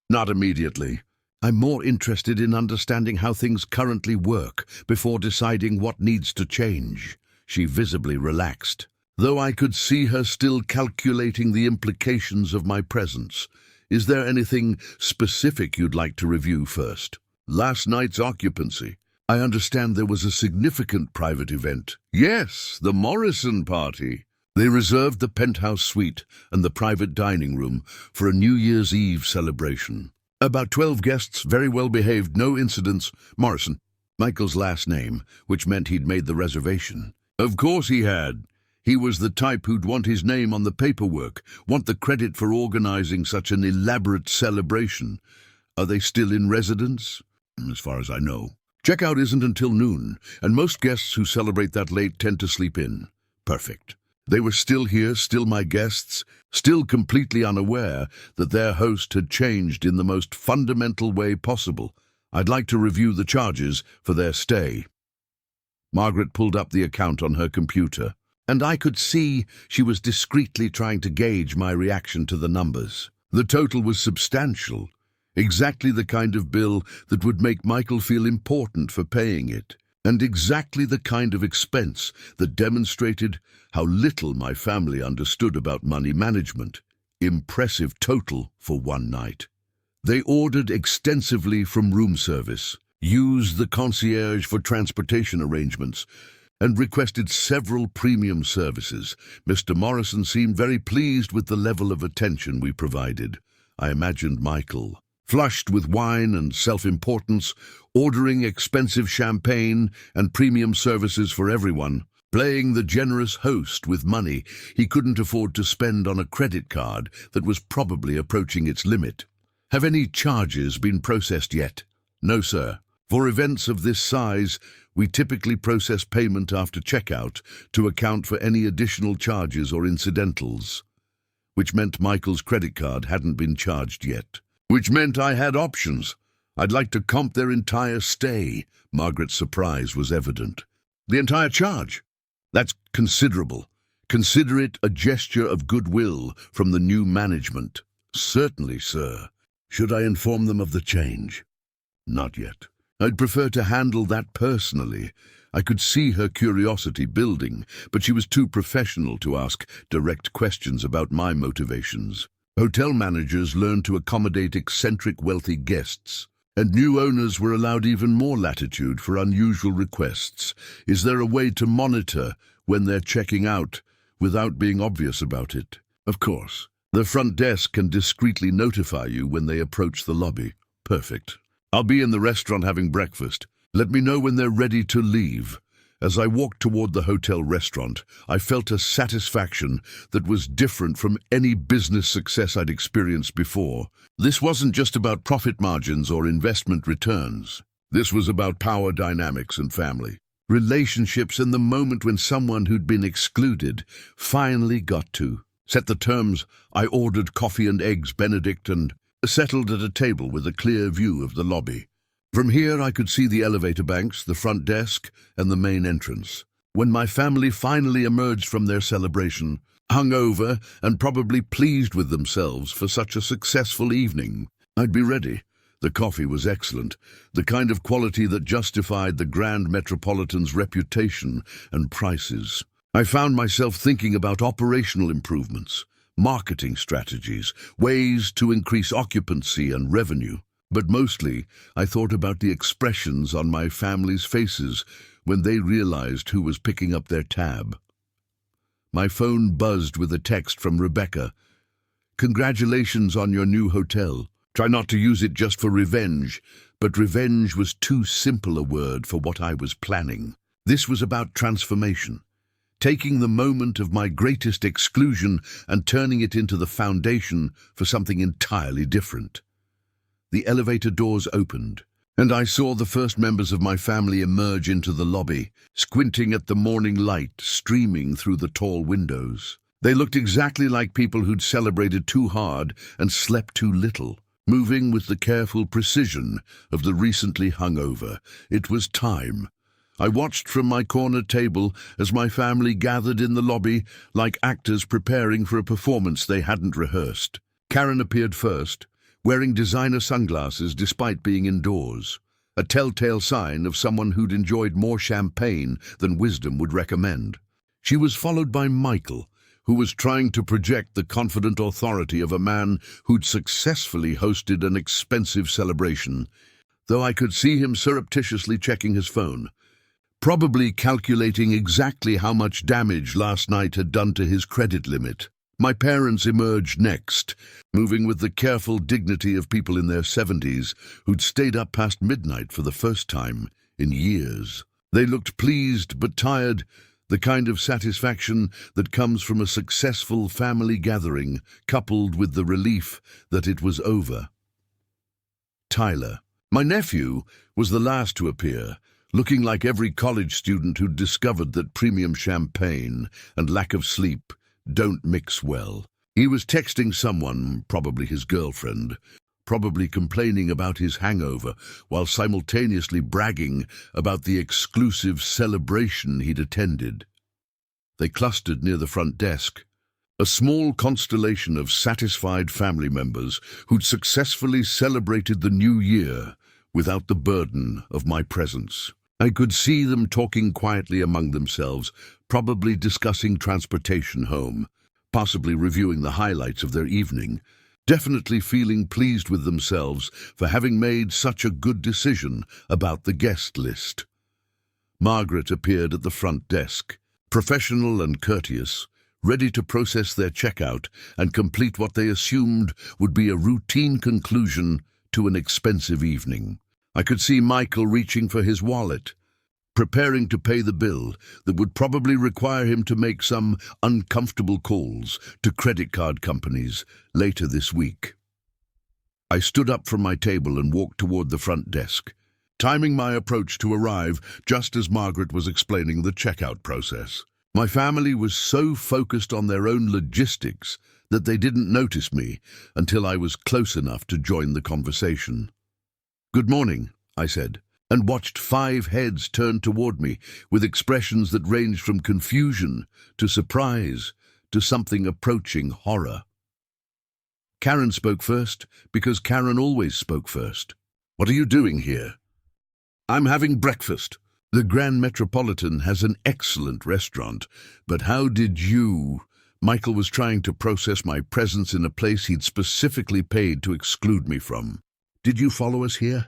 "Not immediately. I'm more interested in understanding how things currently work before deciding what needs to change." She visibly relaxed, though I could see her still calculating the implications of my presence. "Is there anything specific you'd like to review first?" "Last night's occupancy. I understand there was a significant private event." "Yes, the Morrison party." They reserved the penthouse suite and the private dining room for a New Year's Eve celebration. About 12 guests, very well behaved, no incidents. Morrison, Michael's last name, which meant he'd made the reservation. Of course he had. He was the type who'd want his name on the paperwork, want the credit for organizing such an elaborate celebration. Are they still in residence? As far as I know. Checkout isn't until noon, and most guests who celebrate that late tend to sleep in. Perfect. They were still here, still my guests, still completely unaware that their host had changed in the most fundamental way possible. I'd like to review the charges for their stay. Margaret pulled up the account on her computer, and I could see she was discreetly trying to gauge my reaction to the numbers. The total was substantial, exactly the kind of bill that would make Michael feel important for paying it, and exactly the kind of expense that demonstrated how little my family understood about money management. Impressive total for one night. They ordered extensively from room service, used the concierge for transportation arrangements, and requested several premium services. Mr. Morrison seemed very pleased with the level of attention we provided. I imagined Michael, flushed with wine and self-importance, ordering expensive champagne and premium services for everyone, playing the generous host with money he couldn't afford to spend on a credit card that was probably approaching its limit. Have any charges been processed yet? No, sir. For events of this size, we typically process payment after checkout to account for any additional charges or incidentals, which meant Michael's credit card hadn't been charged yet. Which meant I had options. I'd like to comp their entire stay. Margaret's surprise was evident. The entire charge? That's considerable. Consider it a gesture of goodwill from the new management. Certainly, sir. Should I inform them of the change? Not yet. I'd prefer to handle that personally. I could see her curiosity building, but she was too professional to ask direct questions about my motivations. Hotel managers learned to accommodate eccentric wealthy guests, and new owners were allowed even more latitude for unusual requests. Is there a way to monitor when they're checking out without being obvious about it? Of course. The front desk can discreetly notify you when they approach the lobby. Perfect. I'll be in the restaurant having breakfast. Let me know when they're ready to leave. As I walked toward the hotel restaurant, I felt a satisfaction that was different from any business success I'd experienced before. This wasn't just about profit margins or investment returns. This was about power dynamics and family. Relationships, and the moment when someone who'd been excluded finally got to set the terms. I ordered coffee and eggs Benedict and settled at a table with a clear view of the lobby. From here I could see the elevator banks, the front desk, and the main entrance. When my family finally emerged from their celebration, hungover and probably pleased with themselves for such a successful evening, I'd be ready. The coffee was excellent, the kind of quality that justified the Grand Metropolitan's reputation and prices. I found myself thinking about operational improvements, marketing strategies, ways to increase occupancy and revenue. But mostly, I thought about the expressions on my family's faces when they realized who was picking up their tab. My phone buzzed with a text from Rebecca. Congratulations on your new hotel. Try not to use it just for revenge, but revenge was too simple a word for what I was planning. This was about transformation. Taking the moment of my greatest exclusion and turning it into the foundation for something entirely different. The elevator doors opened, and I saw the first members of my family emerge into the lobby, squinting at the morning light streaming through the tall windows. They looked exactly like people who'd celebrated too hard and slept too little, moving with the careful precision of the recently hungover. It was time. I watched from my corner table as my family gathered in the lobby like actors preparing for a performance they hadn't rehearsed. Karen appeared first, wearing designer sunglasses despite being indoors, a telltale sign of someone who'd enjoyed more champagne than wisdom would recommend. She was followed by Michael, who was trying to project the confident authority of a man who'd successfully hosted an expensive celebration, though I could see him surreptitiously checking his phone, probably calculating exactly how much damage last night had done to his credit limit. My parents emerged next, moving with the careful dignity of people in their 70s who'd stayed up past midnight for the first time in years. They looked pleased but tired, the kind of satisfaction that comes from a successful family gathering, coupled with the relief that it was over. Tyler, my nephew, was the last to appear, looking like every college student who'd discovered that premium champagne and lack of sleep don't mix well. He was texting someone, probably his girlfriend, probably complaining about his hangover, while simultaneously bragging about the exclusive celebration he'd attended. They clustered near the front desk, a small constellation of satisfied family members who'd successfully celebrated the new year without the burden of my presence. I could see them talking quietly among themselves, probably discussing transportation home, possibly reviewing the highlights of their evening, definitely feeling pleased with themselves for having made such a good decision about the guest list. Margaret appeared at the front desk, professional and courteous, ready to process their checkout and complete what they assumed would be a routine conclusion to an expensive evening. I could see Michael reaching for his wallet, preparing to pay the bill that would probably require him to make some uncomfortable calls to credit card companies later this week. I stood up from my table and walked toward the front desk, timing my approach to arrive just as Margaret was explaining the checkout process. My family was so focused on their own logistics that they didn't notice me until I was close enough to join the conversation. "Good morning," I said, and watched 5 heads turn toward me with expressions that ranged from confusion to surprise to something approaching horror. Karen spoke first because Karen always spoke first. "What are you doing here?" "I'm having breakfast. The Grand Metropolitan has an excellent restaurant, but how did you—" Michael was trying to process my presence in a place he'd specifically paid to exclude me from. "Did you follow us here?"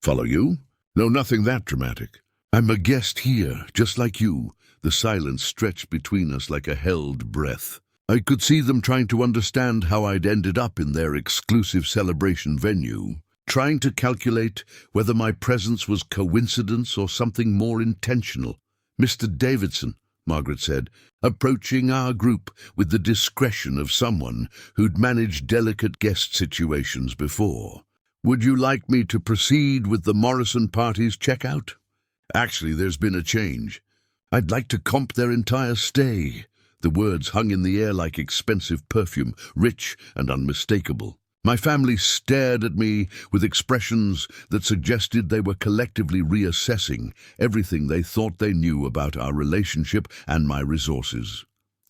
"Follow you? No, nothing that dramatic. I'm a guest here, just like you." The silence stretched between us like a held breath. I could see them trying to understand how I'd ended up in their exclusive celebration venue, trying to calculate whether my presence was coincidence or something more intentional. "Mr. Davidson," Margaret said, approaching our group with the discretion of someone who'd managed delicate guest situations before. "Would you like me to proceed with the Morrison party's checkout?" "Actually, there's been a change. I'd like to comp their entire stay." The words hung in the air like expensive perfume, rich and unmistakable. My family stared at me with expressions that suggested they were collectively reassessing everything they thought they knew about our relationship and my resources.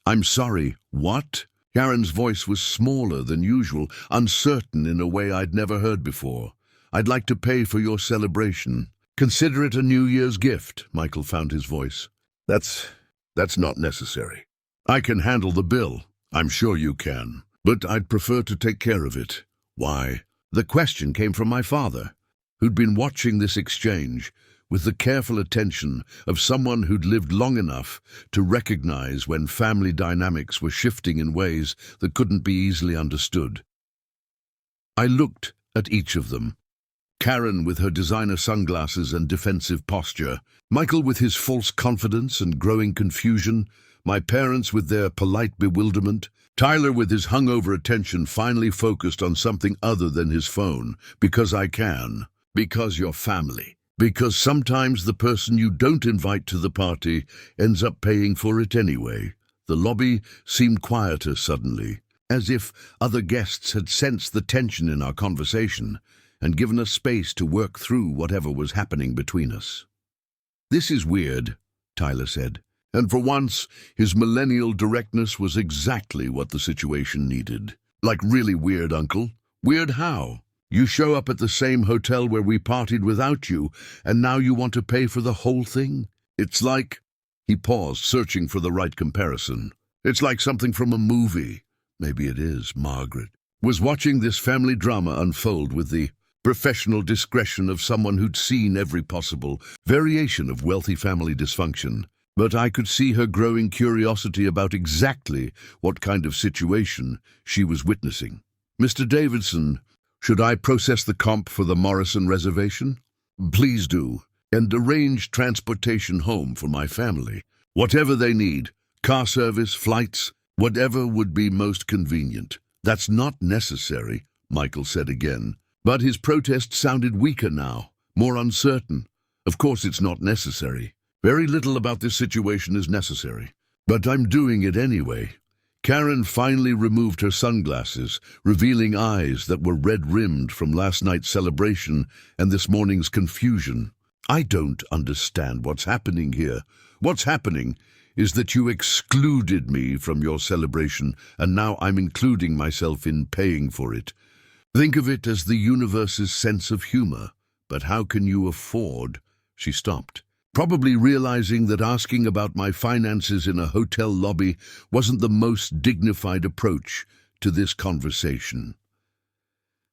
"I'm sorry, what?" Karen's voice was smaller than usual, uncertain in a way I'd never heard before. "I'd like to pay for your celebration." "Consider it a New Year's gift," Michael found his voice. That's not necessary. I can handle the bill." "I'm sure you can, but I'd prefer to take care of it." "Why?" The question came from my father, who'd been watching this exchange with the careful attention of someone who'd lived long enough to recognize when family dynamics were shifting in ways that couldn't be easily understood. I looked at each of them. Karen with her designer sunglasses and defensive posture, Michael with his false confidence and growing confusion, my parents with their polite bewilderment, Tyler with his hungover attention finally focused on something other than his phone. "Because I can. Because you're family. Because sometimes the person you don't invite to the party ends up paying for it anyway." The lobby seemed quieter suddenly, as if other guests had sensed the tension in our conversation and given us space to work through whatever was happening between us. "This is weird," Tyler said. And for once, his millennial directness was exactly what the situation needed. "Like really weird, Uncle." "Weird how? You show up at the same hotel where we partied without you, and now you want to pay for the whole thing? It's like—" He paused, searching for the right comparison. "It's like something from a movie." Maybe it is. Margaret was watching this family drama unfold with the professional discretion of someone who'd seen every possible variation of wealthy family dysfunction. But I could see her growing curiosity about exactly what kind of situation she was witnessing. "Mr. Davidson, should I process the comp for the Morrison reservation?" "Please do, and arrange transportation home for my family. Whatever they need, car service, flights, whatever would be most convenient." "That's not necessary," Michael said again, but his protest sounded weaker now, more uncertain. Of course it's not necessary. Very little about this situation is necessary. But I'm doing it anyway. Karen finally removed her sunglasses, revealing eyes that were red-rimmed from last night's celebration and this morning's confusion. I don't understand what's happening here. What's happening is that you excluded me from your celebration, and now I'm including myself in paying for it. Think of it as the universe's sense of humor. But how can you afford? She stopped, probably realizing that asking about my finances in a hotel lobby wasn't the most dignified approach to this conversation.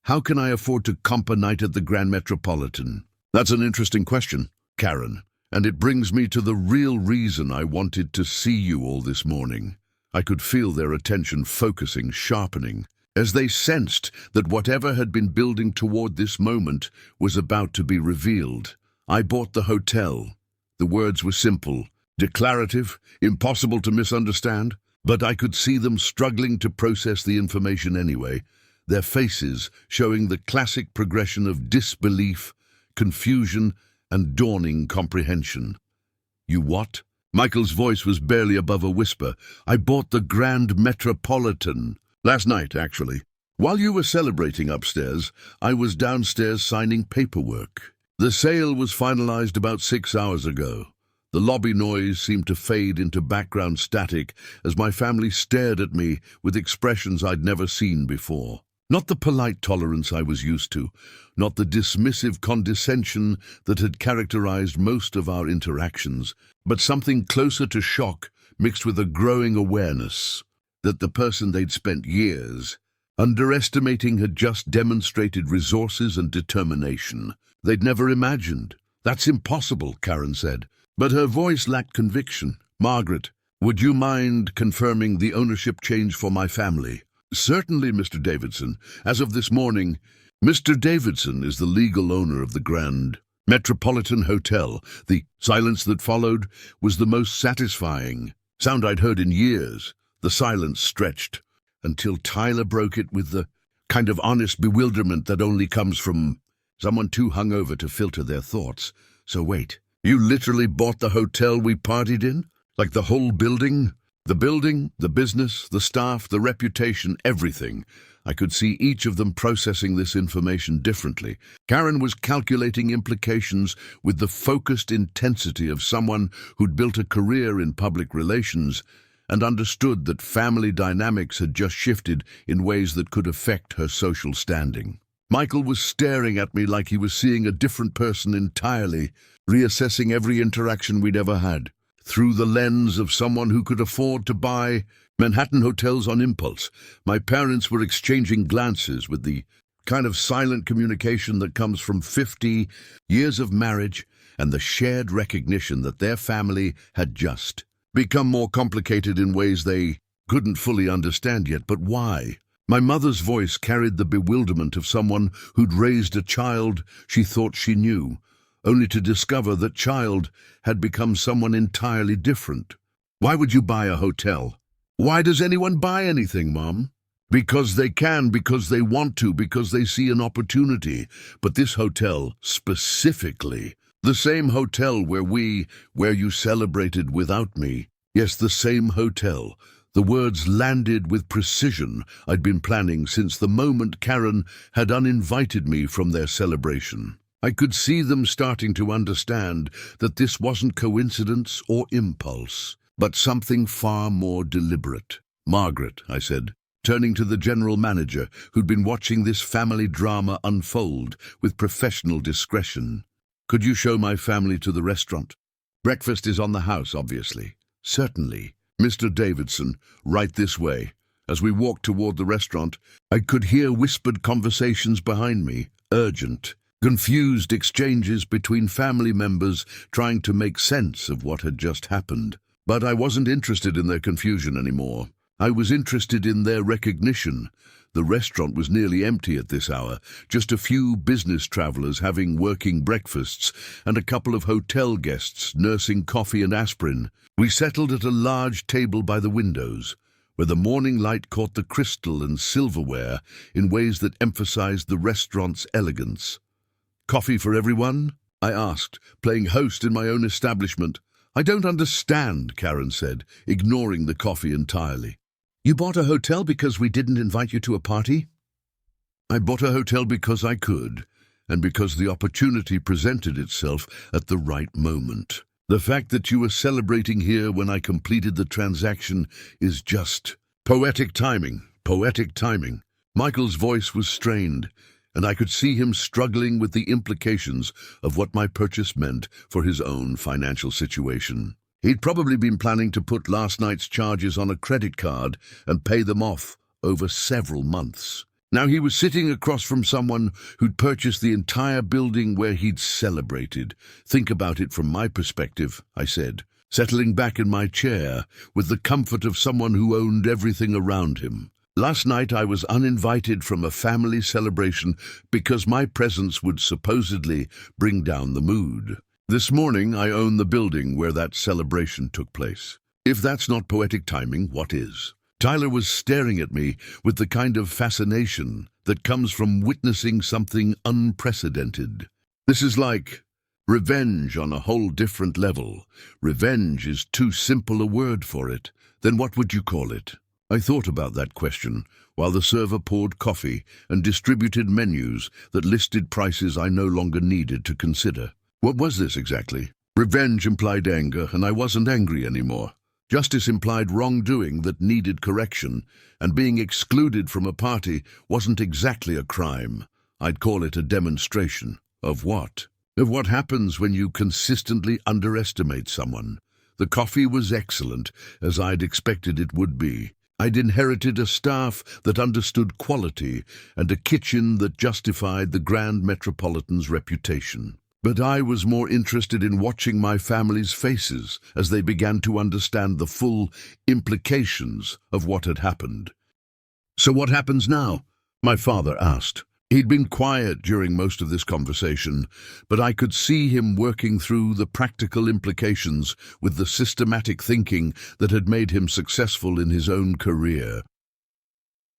How can I afford to comp a night at the Grand Metropolitan? That's an interesting question, Karen, and it brings me to the real reason I wanted to see you all this morning. I could feel their attention focusing, sharpening, as they sensed that whatever had been building toward this moment was about to be revealed. I bought the hotel. The words were simple, declarative, impossible to misunderstand, but I could see them struggling to process the information anyway, their faces showing the classic progression of disbelief, confusion, and dawning comprehension. You what? Michael's voice was barely above a whisper. I bought the Grand Metropolitan. Last night, actually. While you were celebrating upstairs, I was downstairs signing paperwork. The sale was finalized about 6 hours ago. The lobby noise seemed to fade into background static as my family stared at me with expressions I'd never seen before. Not the polite tolerance I was used to, not the dismissive condescension that had characterized most of our interactions, but something closer to shock mixed with a growing awareness that the person they'd spent years underestimating had just demonstrated resources and determination they'd never imagined. That's impossible, Karen said, but her voice lacked conviction. Margaret, would you mind confirming the ownership change for my family? Certainly, Mr. Davidson. As of this morning, Mr. Davidson is the legal owner of the Grand Metropolitan Hotel. The silence that followed was the most satisfying sound I'd heard in years. The silence stretched until Tyler broke it with the kind of honest bewilderment that only comes from someone too hungover to filter their thoughts. So wait, you literally bought the hotel we partied in? Like the whole building? The building, the business, the staff, the reputation, everything. I could see each of them processing this information differently. Karen was calculating implications with the focused intensity of someone who'd built a career in public relations and understood that family dynamics had just shifted in ways that could affect her social standing. Michael was staring at me like he was seeing a different person entirely, reassessing every interaction we'd ever had, through the lens of someone who could afford to buy Manhattan hotels on impulse. My parents were exchanging glances with the kind of silent communication that comes from 50 years of marriage and the shared recognition that their family had just become more complicated in ways they couldn't fully understand yet. But why? My mother's voice carried the bewilderment of someone who'd raised a child she thought she knew, only to discover that child had become someone entirely different. Why would you buy a hotel? Why does anyone buy anything, Mom? Because they can, because they want to, because they see an opportunity. But this hotel, specifically, the same hotel where you celebrated without me. Yes, the same hotel. The words landed with precision I'd been planning since the moment Karen had uninvited me from their celebration. I could see them starting to understand that this wasn't coincidence or impulse, but something far more deliberate. Margaret, I said, turning to the general manager who'd been watching this family drama unfold with professional discretion. Could you show my family to the restaurant? Breakfast is on the house, obviously. Certainly. Mr. Davidson, right this way. As we walked toward the restaurant, I could hear whispered conversations behind me, urgent, confused exchanges between family members trying to make sense of what had just happened. But I wasn't interested in their confusion anymore. I was interested in their recognition. The restaurant was nearly empty at this hour, just a few business travelers having working breakfasts and a couple of hotel guests nursing coffee and aspirin. We settled at a large table by the windows, where the morning light caught the crystal and silverware in ways that emphasized the restaurant's elegance. Coffee for everyone? I asked, playing host in my own establishment. I don't understand, Karen said, ignoring the coffee entirely. You bought a hotel because we didn't invite you to a party? I bought a hotel because I could, and because the opportunity presented itself at the right moment. The fact that you were celebrating here when I completed the transaction is just poetic timing, poetic timing. Michael's voice was strained, and I could see him struggling with the implications of what my purchase meant for his own financial situation. He'd probably been planning to put last night's charges on a credit card and pay them off over several months. Now he was sitting across from someone who'd purchased the entire building where he'd celebrated. Think about it from my perspective, I said, settling back in my chair with the comfort of someone who owned everything around him. Last night I was uninvited from a family celebration because my presence would supposedly bring down the mood. This morning I own the building where that celebration took place. If that's not poetic timing, what is? Tyler was staring at me with the kind of fascination that comes from witnessing something unprecedented. This is like revenge on a whole different level. Revenge is too simple a word for it. Then what would you call it? I thought about that question while the server poured coffee and distributed menus that listed prices I no longer needed to consider. What was this exactly? Revenge implied anger, and I wasn't angry anymore. Justice implied wrongdoing that needed correction, and being excluded from a party wasn't exactly a crime. I'd call it a demonstration. Of what? Of what happens when you consistently underestimate someone. The coffee was excellent, as I'd expected it would be. I'd inherited a staff that understood quality and a kitchen that justified the Grand Metropolitan's reputation. But I was more interested in watching my family's faces as they began to understand the full implications of what had happened. "So what happens now?" my father asked. He'd been quiet during most of this conversation, but I could see him working through the practical implications with the systematic thinking that had made him successful in his own career.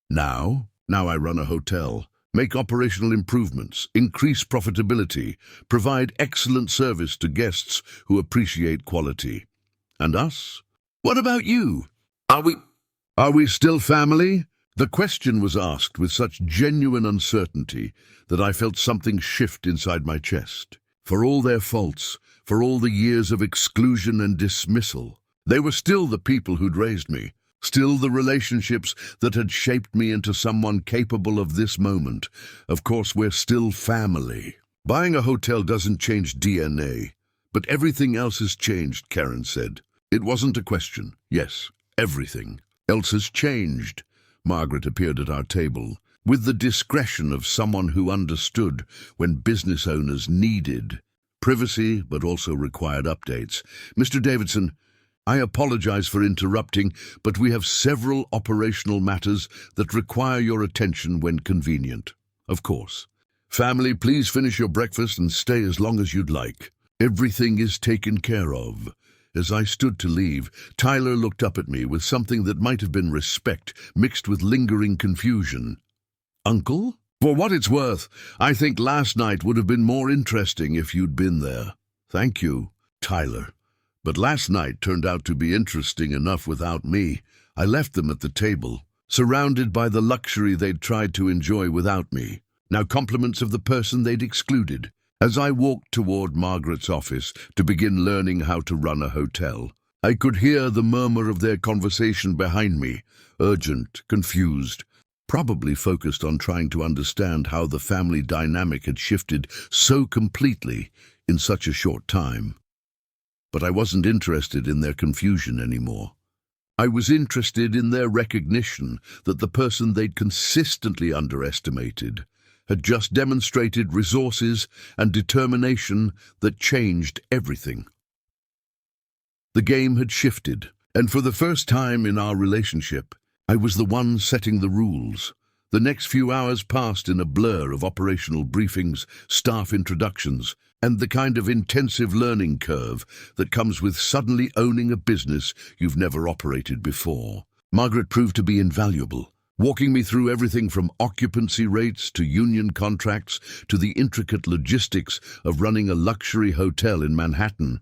Now I run a hotel. Make operational improvements, increase profitability, provide excellent service to guests who appreciate quality. And us? What about you? Are we still family? The question was asked with such genuine uncertainty that I felt something shift inside my chest. For all their faults, for all the years of exclusion and dismissal, they were still the people who'd raised me. Still the relationships that had shaped me into someone capable of this moment. Of course, we're still family. Buying a hotel doesn't change DNA, but everything else has changed, Karen said. It wasn't a question. Yes, everything else has changed. Margaret appeared at our table, with the discretion of someone who understood when business owners needed privacy but also required updates. "Mr. Davidson, I apologize for interrupting, but we have several operational matters that require your attention when convenient." "Of course." "Family, please finish your breakfast and stay as long as you'd like. Everything is taken care of." As I stood to leave, Tyler looked up at me with something that might have been respect mixed with lingering confusion. "Uncle? For what it's worth, I think last night would have been more interesting if you'd been there." "Thank you, Tyler. But last night turned out to be interesting enough without me." I left them at the table, surrounded by the luxury they'd tried to enjoy without me, now compliments of the person they'd excluded. As I walked toward Margaret's office to begin learning how to run a hotel, I could hear the murmur of their conversation behind me, urgent, confused, probably focused on trying to understand how the family dynamic had shifted so completely in such a short time. But I wasn't interested in their confusion anymore. I was interested in their recognition that the person they'd consistently underestimated had just demonstrated resources and determination that changed everything. The game had shifted, and for the first time in our relationship, I was the one setting the rules. The next few hours passed in a blur of operational briefings, staff introductions, and the kind of intensive learning curve that comes with suddenly owning a business you've never operated before. Margaret proved to be invaluable. walking me through everything from occupancy rates to union contracts to the intricate logistics of running a luxury hotel in Manhattan.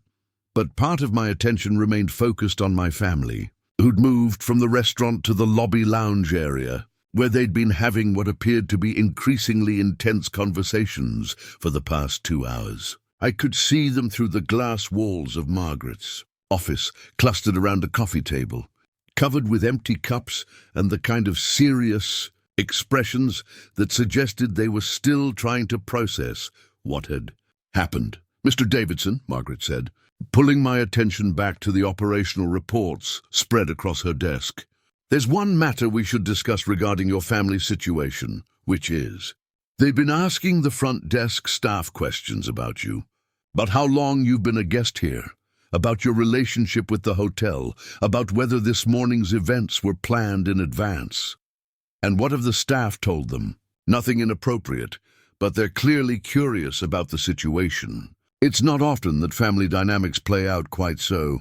But part of my attention remained focused on my family, who'd moved from the restaurant to the lobby lounge area, where they'd been having what appeared to be increasingly intense conversations for the past 2 hours. I could see them through the glass walls of Margaret's office, clustered around a coffee table, covered with empty cups and the kind of serious expressions that suggested they were still trying to process what had happened. "Mr. Davidson," Margaret said, pulling my attention back to the operational reports spread across her desk. "There's one matter we should discuss regarding your family situation, which is, they've been asking the front desk staff questions about you, about how long you've been a guest here, about your relationship with the hotel, about whether this morning's events were planned in advance. And what have the staff told them? Nothing inappropriate, but they're clearly curious about the situation. It's not often that family dynamics play out quite so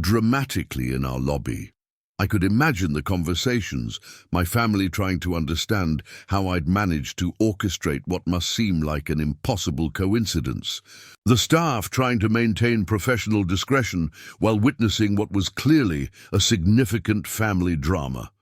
dramatically in our lobby." I could imagine the conversations, my family trying to understand how I'd managed to orchestrate what must seem like an impossible coincidence. The staff trying to maintain professional discretion while witnessing what was clearly a significant family drama.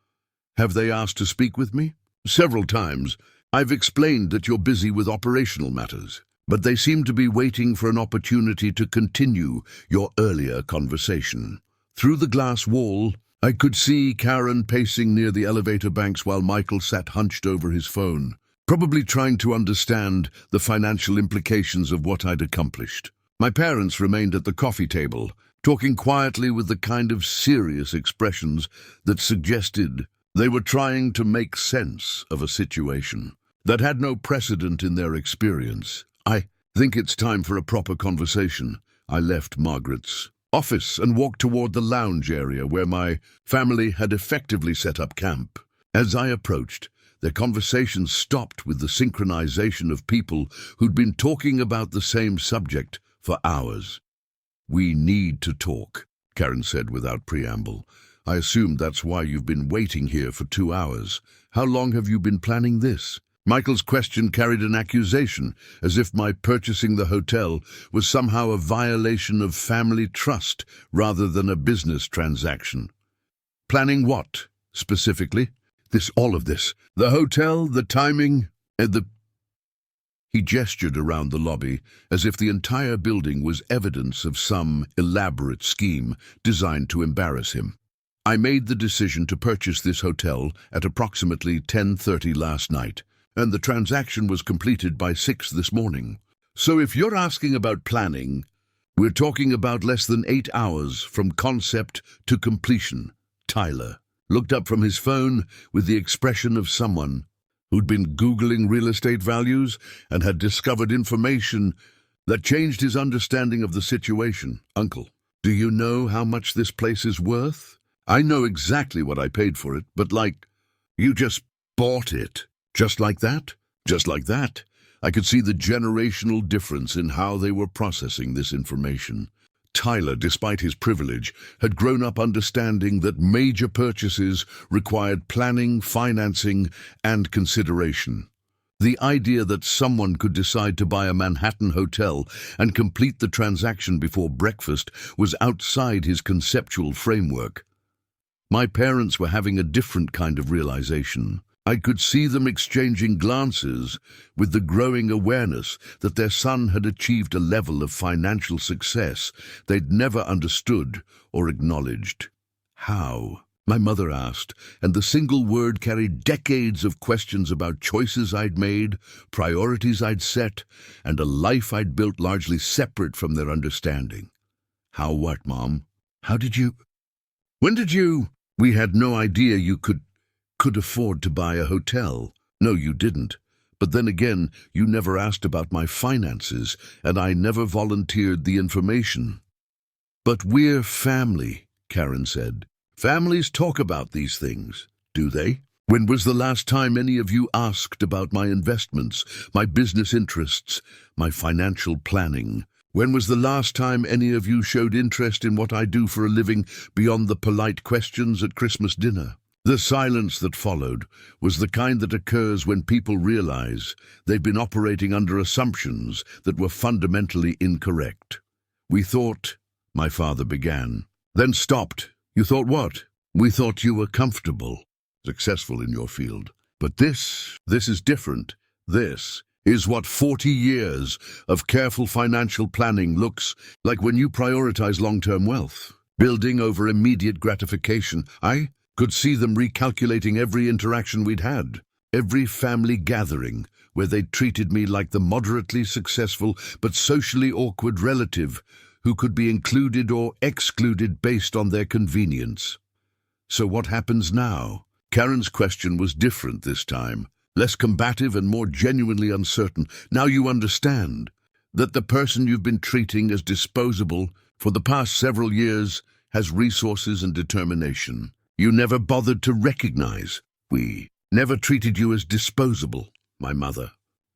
"Have they asked to speak with me?" "Several times. I've explained that you're busy with operational matters, but they seem to be waiting for an opportunity to continue your earlier conversation." Through the glass wall, I could see Karen pacing near the elevator banks while Michael sat hunched over his phone, probably trying to understand the financial implications of what I'd accomplished. My parents remained at the coffee table, talking quietly with the kind of serious expressions that suggested they were trying to make sense of a situation that had no precedent in their experience. "I think it's time for a proper conversation." I left Margaret's office and walked toward the lounge area where my family had effectively set up camp. As I approached, their conversation stopped with the synchronization of people who'd been talking about the same subject for hours. "We need to talk," Karen said without preamble. "I assume that's why you've been waiting here for 2 hours. How long have you been planning this?" Michael's question carried an accusation, as if my purchasing the hotel was somehow a violation of family trust rather than a business transaction. "Planning what, specifically?" All of this. The hotel, the timing, and He gestured around the lobby, as if the entire building was evidence of some elaborate scheme designed to embarrass him. "I made the decision to purchase this hotel at approximately 10:30 last night, and the transaction was completed by 6 this morning. So if you're asking about planning, we're talking about less than 8 hours from concept to completion." Tyler looked up from his phone with the expression of someone who'd been Googling real estate values and had discovered information that changed his understanding of the situation. "Uncle, do you know how much this place is worth?" "I know exactly what I paid for it, but you just bought it." "Just like that?" "Just like that." I could see the generational difference in how they were processing this information. Tyler, despite his privilege, had grown up understanding that major purchases required planning, financing, and consideration. The idea that someone could decide to buy a Manhattan hotel and complete the transaction before breakfast was outside his conceptual framework. My parents were having a different kind of realization. I could see them exchanging glances with the growing awareness that their son had achieved a level of financial success they'd never understood or acknowledged. "How?" my mother asked, and the single word carried decades of questions about choices I'd made, priorities I'd set, and a life I'd built largely separate from their understanding. "How what, Mom? How did you? When did you? We had no idea you could afford to buy a hotel." "No, you didn't. But then again, you never asked about my finances, and I never volunteered the information." "But we're family," Karen said. "Families talk about these things, do they? When was the last time any of you asked about my investments, my business interests, my financial planning? When was the last time any of you showed interest in what I do for a living beyond the polite questions at Christmas dinner?" The silence that followed was the kind that occurs when people realize they've been operating under assumptions that were fundamentally incorrect. "We thought," my father began, then stopped. "You thought what?" "We thought you were comfortable, successful in your field. But this is different. This is what 40 years of careful financial planning looks like when you prioritize long-term wealth, building over immediate gratification." I could see them recalculating every interaction we'd had, every family gathering where they'd treated me like the moderately successful but socially awkward relative who could be included or excluded based on their convenience. "So what happens now?" Karen's question was different this time, less combative and more genuinely uncertain. "Now you understand that the person you've been treating as disposable for the past several years has resources and determination. You never bothered to recognize. We never treated you as disposable," my mother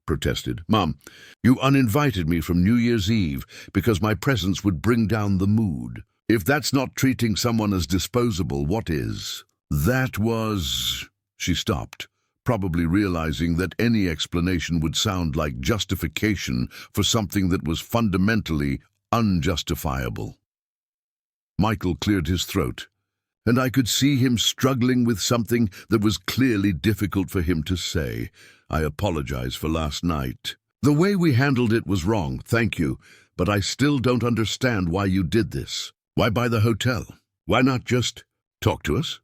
protested. "Mom, you uninvited me from New Year's Eve because my presence would bring down the mood. If that's not treating someone as disposable, what is?" "That was—" She stopped, probably realizing that any explanation would sound like justification for something that was fundamentally unjustifiable. Michael cleared his throat, and I could see him struggling with something that was clearly difficult for him to say. "I apologize for last night. The way we handled it was wrong, thank you, but I still don't understand why you did this. Why buy the hotel? Why not just talk to us?"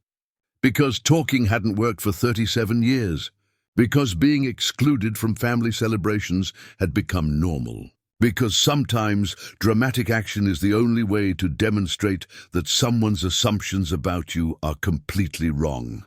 Because talking hadn't worked for 37 years. Because being excluded from family celebrations had become normal. Because sometimes dramatic action is the only way to demonstrate that someone's assumptions about you are completely wrong.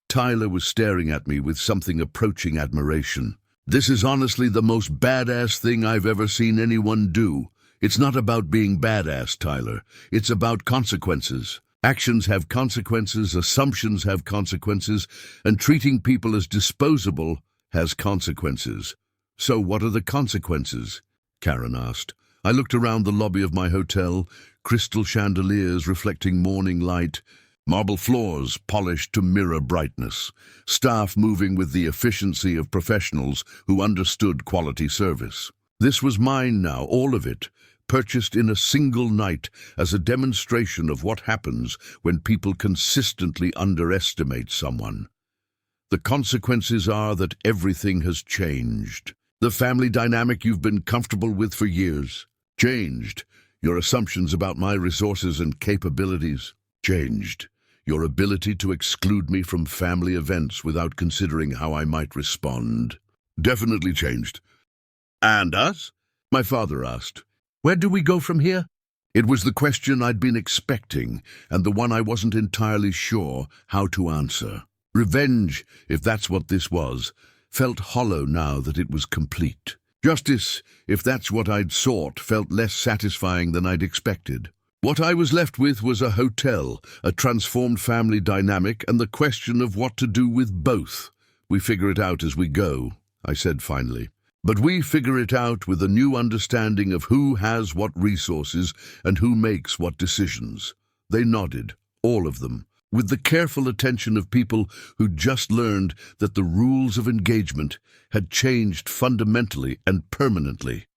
Tyler was staring at me with something approaching admiration. "This is honestly the most badass thing I've ever seen anyone do. It's not about being badass, Tyler. It's about consequences. Actions have consequences, assumptions have consequences, and treating people as disposable has consequences." "So what are the consequences?" Karen asked. I looked around the lobby of my hotel, crystal chandeliers reflecting morning light, marble floors polished to mirror brightness, staff moving with the efficiency of professionals who understood quality service. This was mine now, all of it, purchased in a single night as a demonstration of what happens when people consistently underestimate someone. The consequences are that everything has changed. The family dynamic you've been comfortable with for years changed. Your assumptions about my resources and capabilities changed. Your ability to exclude me from family events without considering how I might respond definitely changed. "And us?" my father asked. "Where do we go from here?" It was the question I'd been expecting, and the one I wasn't entirely sure how to answer. Revenge, if that's what this was, felt hollow now that it was complete. Justice, if that's what I'd sought, felt less satisfying than I'd expected. What I was left with was a hotel, a transformed family dynamic, and the question of what to do with both. "We figure it out as we go," I said finally. "But we figure it out with a new understanding of who has what resources and who makes what decisions." They nodded, all of them, with the careful attention of people who'd just learned that the rules of engagement had changed fundamentally and permanently.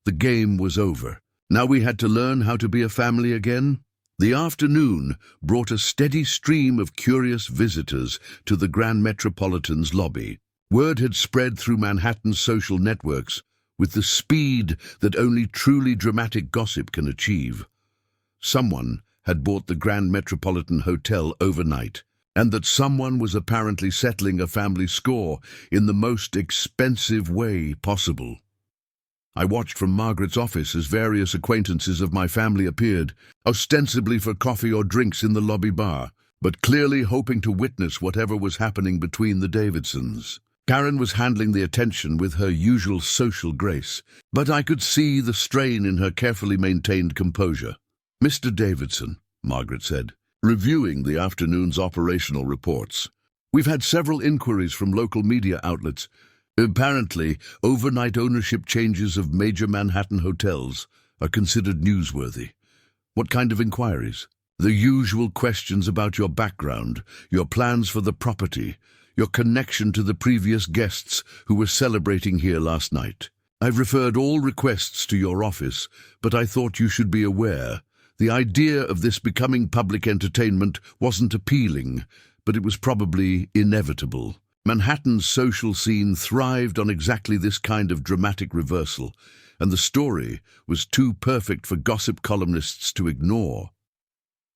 The game was over. Now we had to learn how to be a family again. The afternoon brought a steady stream of curious visitors to the Grand Metropolitan's lobby. Word had spread through Manhattan's social networks with the speed that only truly dramatic gossip can achieve. Someone had bought the Grand Metropolitan Hotel overnight, and that someone was apparently settling a family score in the most expensive way possible. I watched from Margaret's office as various acquaintances of my family appeared, ostensibly for coffee or drinks in the lobby bar, but clearly hoping to witness whatever was happening between the Davidsons. Karen was handling the attention with her usual social grace, but I could see the strain in her carefully maintained composure. "Mr. Davidson," Margaret said, reviewing the afternoon's operational reports. "We've had several inquiries from local media outlets. Apparently, overnight ownership changes of major Manhattan hotels are considered newsworthy." "What kind of inquiries?" The usual questions about your background, your plans for the property, your connection to the previous guests who were celebrating here last night. I've referred all requests to your office, but I thought you should be aware. The idea of this becoming public entertainment wasn't appealing, but it was probably inevitable. Manhattan's social scene thrived on exactly this kind of dramatic reversal, and the story was too perfect for gossip columnists to ignore.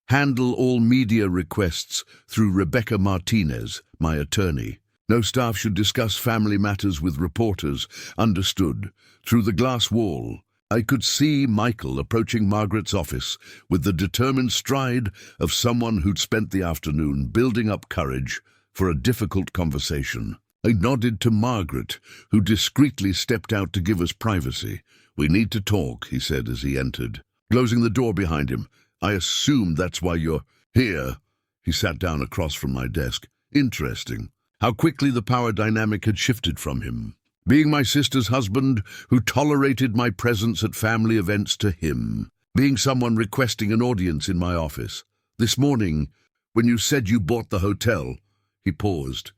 Handle all media requests through Rebecca Martinez, my attorney. No staff should discuss family matters with reporters. Understood. Through the glass wall, I could see Michael approaching Margaret's office with the determined stride of someone who'd spent the afternoon building up courage for a difficult conversation. I nodded to Margaret, who discreetly stepped out to give us privacy. "We need to talk," he said as he entered, closing the door behind him. "I assume that's why you're here." He sat down across from my desk. Interesting. How quickly the power dynamic had shifted from him. Being my sister's husband, who tolerated my presence at family events, to him. Being someone requesting an audience in my office. This morning, when you said you bought the hotel, he paused,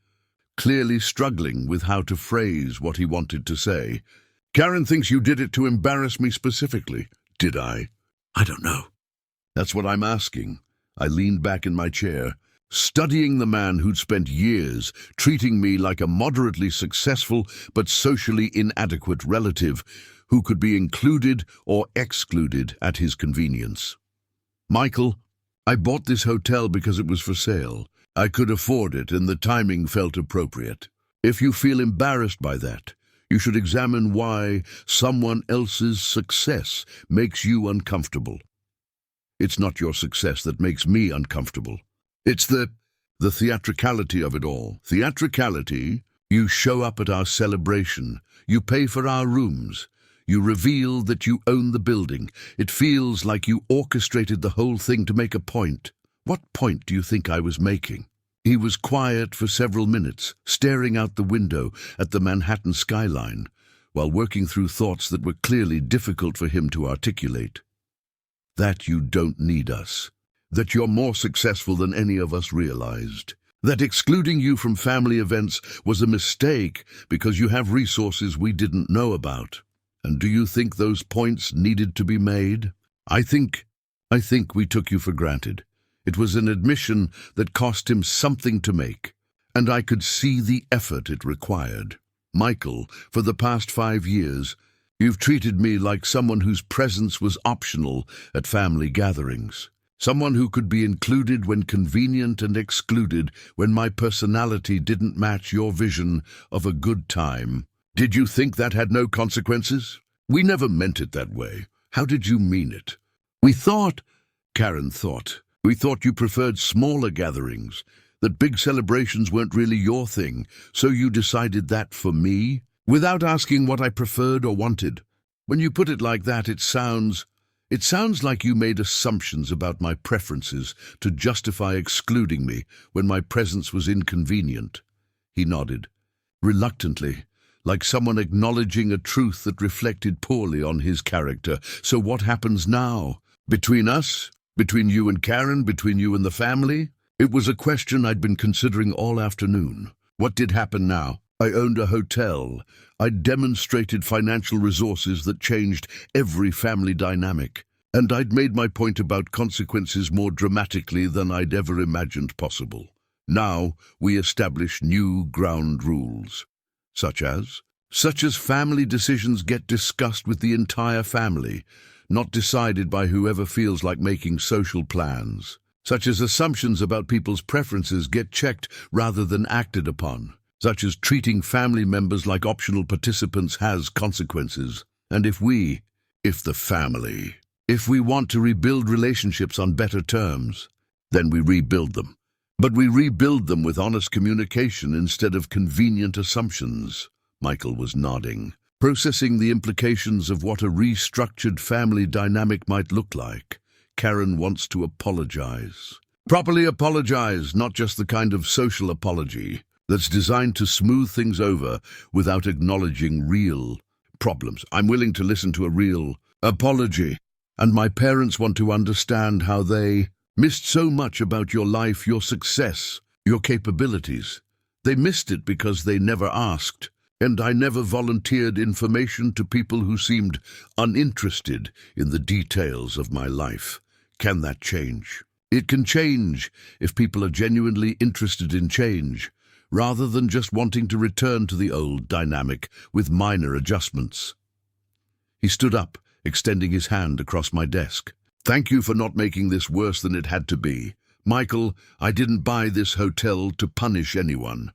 clearly struggling with how to phrase what he wanted to say. "Karen thinks you did it to embarrass me specifically. Did I? I don't know." "That's what I'm asking." I leaned back in my chair, studying the man who'd spent years treating me like a moderately successful but socially inadequate relative who could be included or excluded at his convenience. "Michael, I bought this hotel because it was for sale. I could afford it and the timing felt appropriate. If you feel embarrassed by that, you should examine why someone else's success makes you uncomfortable. It's not your success that makes me uncomfortable. It's the theatricality of it all. Theatricality, you show up at our celebration, you pay for our rooms, you reveal that you own the building. It feels like you orchestrated the whole thing to make a point. What point do you think I was making?" He was quiet for several minutes, staring out the window at the Manhattan skyline, while working through thoughts that were clearly difficult for him to articulate. "That you don't need us. That you're more successful than any of us realized. That excluding you from family events was a mistake because you have resources we didn't know about. And do you think those points needed to be made? I think we took you for granted." It was an admission that cost him something to make, and I could see the effort it required. "Michael, for the past 5 years, you've treated me like someone whose presence was optional at family gatherings. Someone who could be included when convenient and excluded when my personality didn't match your vision of a good time. Did you think that had no consequences? We never meant it that way. How did you mean it? Karen thought, we thought you preferred smaller gatherings, that big celebrations weren't really your thing, so you decided that for me, without asking what I preferred or wanted. When you put it like that, it sounds like you made assumptions about my preferences to justify excluding me when my presence was inconvenient." He nodded, reluctantly, like someone acknowledging a truth that reflected poorly on his character. "So what happens now? Between us? Between you and Karen? Between you and the family?" It was a question I'd been considering all afternoon. What did happen now? I owned a hotel. I'd demonstrated financial resources that changed every family dynamic. And I'd made my point about consequences more dramatically than I'd ever imagined possible. Now we establish new ground rules. Such as family decisions get discussed with the entire family, not decided by whoever feels like making social plans. Such as assumptions about people's preferences get checked rather than acted upon. Such as treating family members like optional participants has consequences. And if we want to rebuild relationships on better terms, then we rebuild them. But we rebuild them with honest communication instead of convenient assumptions. Michael was nodding, processing the implications of what a restructured family dynamic might look like. Karen wants to apologize. Properly apologize, not just the kind of social apology that's designed to smooth things over without acknowledging real problems. I'm willing to listen to a real apology, and my parents want to understand how they missed so much about your life, your success, your capabilities. They missed it because they never asked, and I never volunteered information to people who seemed uninterested in the details of my life. Can that change? It can change if people are genuinely interested in change, rather than just wanting to return to the old dynamic with minor adjustments. He stood up, extending his hand across my desk. Thank you for not making this worse than it had to be. Michael, I didn't buy this hotel to punish anyone.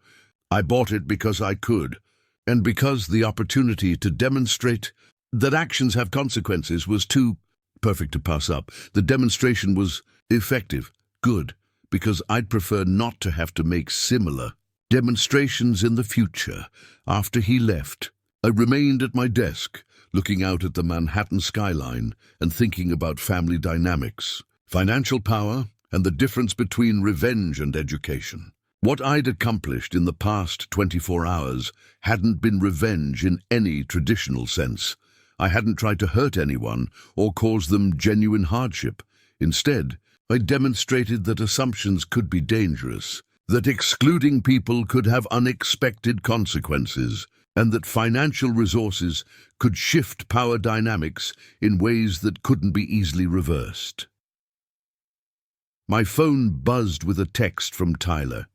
I bought it because I could, and because the opportunity to demonstrate that actions have consequences was too perfect to pass up. The demonstration was effective, good, because I'd prefer not to have to make similar demonstrations in the future. After he left, I remained at my desk, looking out at the Manhattan skyline and thinking about family dynamics, financial power, and the difference between revenge and education. What I'd accomplished in the past 24 hours hadn't been revenge in any traditional sense. I hadn't tried to hurt anyone or cause them genuine hardship. Instead, I demonstrated that assumptions could be dangerous, that excluding people could have unexpected consequences, and that financial resources could shift power dynamics in ways that couldn't be easily reversed. My phone buzzed with a text from Tyler.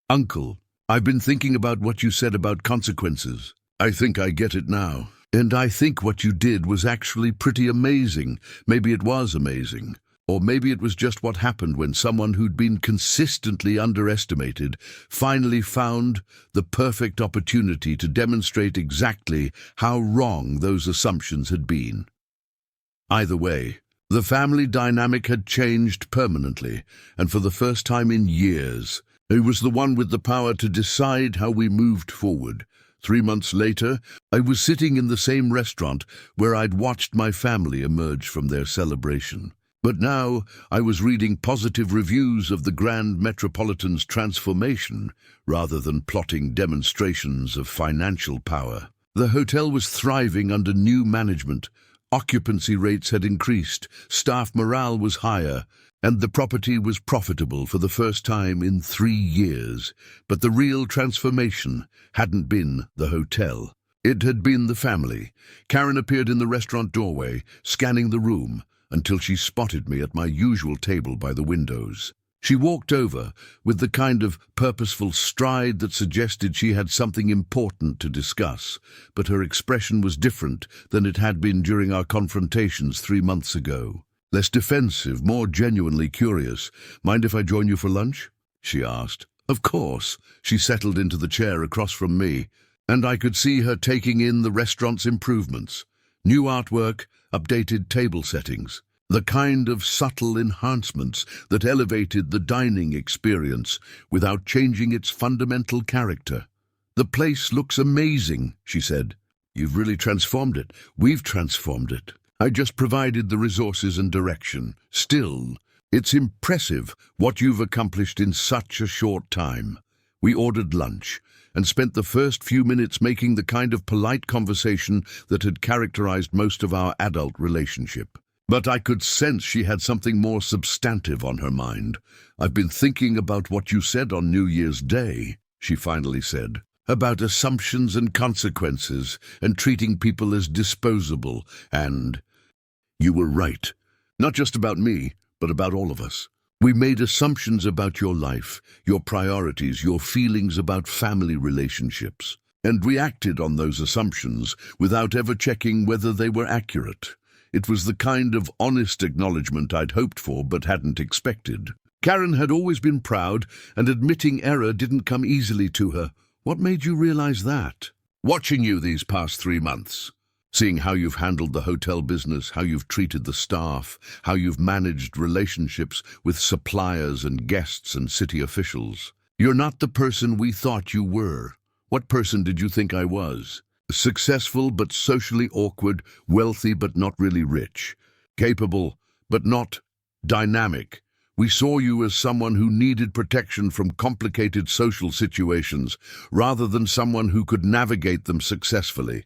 Uncle, I've been thinking about what you said about consequences. I think I get it now. And I think what you did was actually pretty amazing. Maybe it was amazing. Or maybe it was just what happened when someone who'd been consistently underestimated finally found the perfect opportunity to demonstrate exactly how wrong those assumptions had been. Either way, the family dynamic had changed permanently, and for the first time in years, I was the one with the power to decide how we moved forward. 3 months later, I was sitting in the same restaurant where I'd watched my family emerge from their celebration. But now I was reading positive reviews of the Grand Metropolitan's transformation rather than plotting demonstrations of financial power. The hotel was thriving under new management. Occupancy rates had increased, staff morale was higher, and the property was profitable for the first time in 3 years. But the real transformation hadn't been the hotel. It had been the family. Karen appeared in the restaurant doorway, scanning the room, until she spotted me at my usual table by the windows. She walked over with the kind of purposeful stride that suggested she had something important to discuss, but her expression was different than it had been during our confrontations 3 months ago. Less defensive, more genuinely curious. Mind if I join you for lunch? She asked. Of course. She settled into the chair across from me, and I could see her taking in the restaurant's improvements. New artwork, updated table settings, the kind of subtle enhancements that elevated the dining experience without changing its fundamental character. The place looks amazing, she said. You've really transformed it. We've transformed it. I just provided the resources and direction. Still, it's impressive what you've accomplished in such a short time. We ordered lunch and spent the first few minutes making the kind of polite conversation that had characterized most of our adult relationship. But I could sense she had something more substantive on her mind. I've been thinking about what you said on New Year's Day, she finally said, about assumptions and consequences and treating people as disposable, and you were right. Not just about me, but about all of us. We made assumptions about your life, your priorities, your feelings about family relationships, and we acted on those assumptions without ever checking whether they were accurate. It was the kind of honest acknowledgement I'd hoped for but hadn't expected. Karen had always been proud, and admitting error didn't come easily to her. What made you realize that? Watching you these past 3 months. Seeing how you've handled the hotel business, how you've treated the staff, how you've managed relationships with suppliers and guests and city officials. You're not the person we thought you were. What person did you think I was? Successful but socially awkward, wealthy but not really rich, capable but not dynamic. We saw you as someone who needed protection from complicated social situations rather than someone who could navigate them successfully.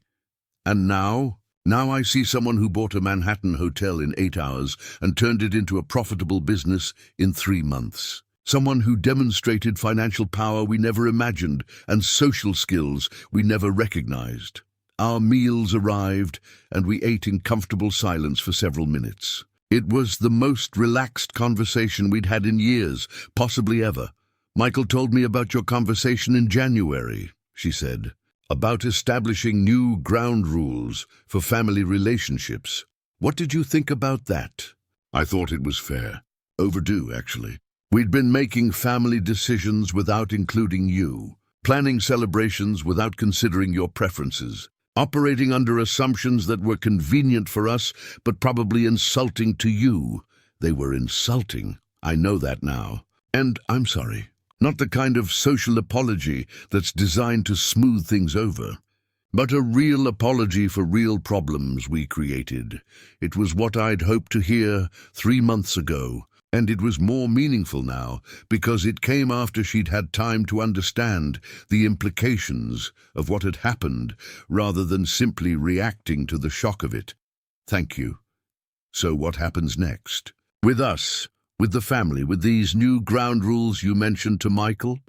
And now, Now I see someone who bought a Manhattan hotel in 8 hours and turned it into a profitable business in 3 months. Someone who demonstrated financial power we never imagined and social skills we never recognized. Our meals arrived, and we ate in comfortable silence for several minutes. It was the most relaxed conversation we'd had in years, possibly ever. "Michael told me about your conversation in January," she said, "about establishing new ground rules for family relationships. What did you think about that?" I thought it was fair. Overdue, actually. We'd been making family decisions without including you, planning celebrations without considering your preferences, operating under assumptions that were convenient for us but probably insulting to you. They were insulting. I know that now. And I'm sorry. Not the kind of social apology that's designed to smooth things over, but a real apology for real problems we created. It was what I'd hoped to hear 3 months ago, and it was more meaningful now because it came after she'd had time to understand the implications of what had happened rather than simply reacting to the shock of it. Thank you. So what happens next? With us? With the family, with these new ground rules you mentioned to Michael?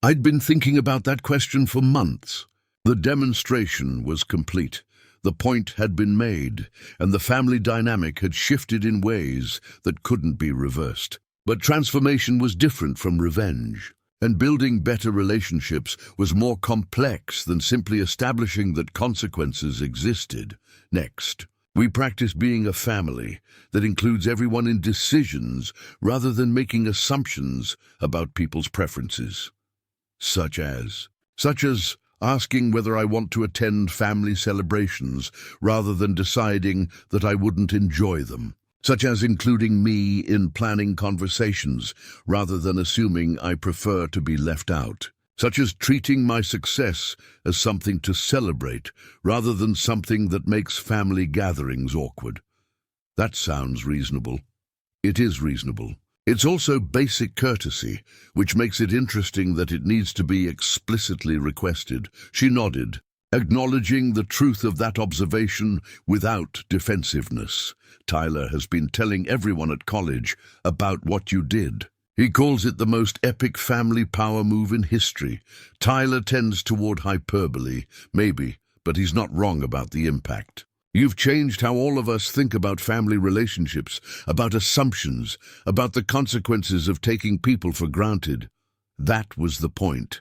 I'd been thinking about that question for months. The demonstration was complete. The point had been made, and the family dynamic had shifted in ways that couldn't be reversed. But transformation was different from revenge, and building better relationships was more complex than simply establishing that consequences existed. Next, we practice being a family that includes everyone in decisions rather than making assumptions about people's preferences. Such as asking whether I want to attend family celebrations rather than deciding that I wouldn't enjoy them. Such as including me in planning conversations rather than assuming I prefer to be left out. Such as treating my success as something to celebrate rather than something that makes family gatherings awkward. That sounds reasonable. It is reasonable. It's also basic courtesy, which makes it interesting that it needs to be explicitly requested. She nodded, acknowledging the truth of that observation without defensiveness. Tyler has been telling everyone at college about what you did. He calls it the most epic family power move in history. Tyler tends toward hyperbole, maybe, but he's not wrong about the impact. You've changed how all of us think about family relationships, about assumptions, about the consequences of taking people for granted. That was the point.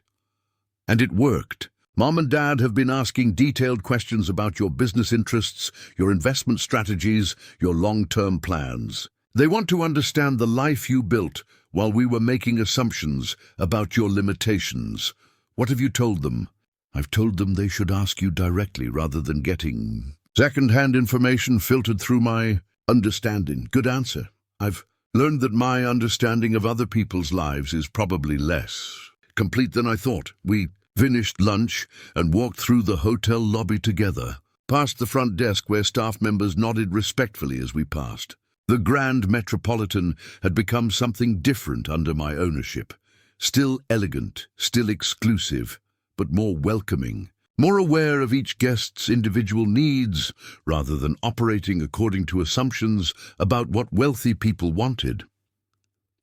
And it worked. Mom and Dad have been asking detailed questions about your business interests, your investment strategies, your long-term plans. They want to understand the life you built while we were making assumptions about your limitations. What have you told them? I've told them they should ask you directly rather than getting second-hand information filtered through my understanding. Good answer. I've learned that my understanding of other people's lives is probably less complete than I thought. We finished lunch and walked through the hotel lobby together, past the front desk where staff members nodded respectfully as we passed. The Grand Metropolitan had become something different under my ownership. Still elegant, still exclusive, but more welcoming, more aware of each guest's individual needs, rather than operating according to assumptions about what wealthy people wanted.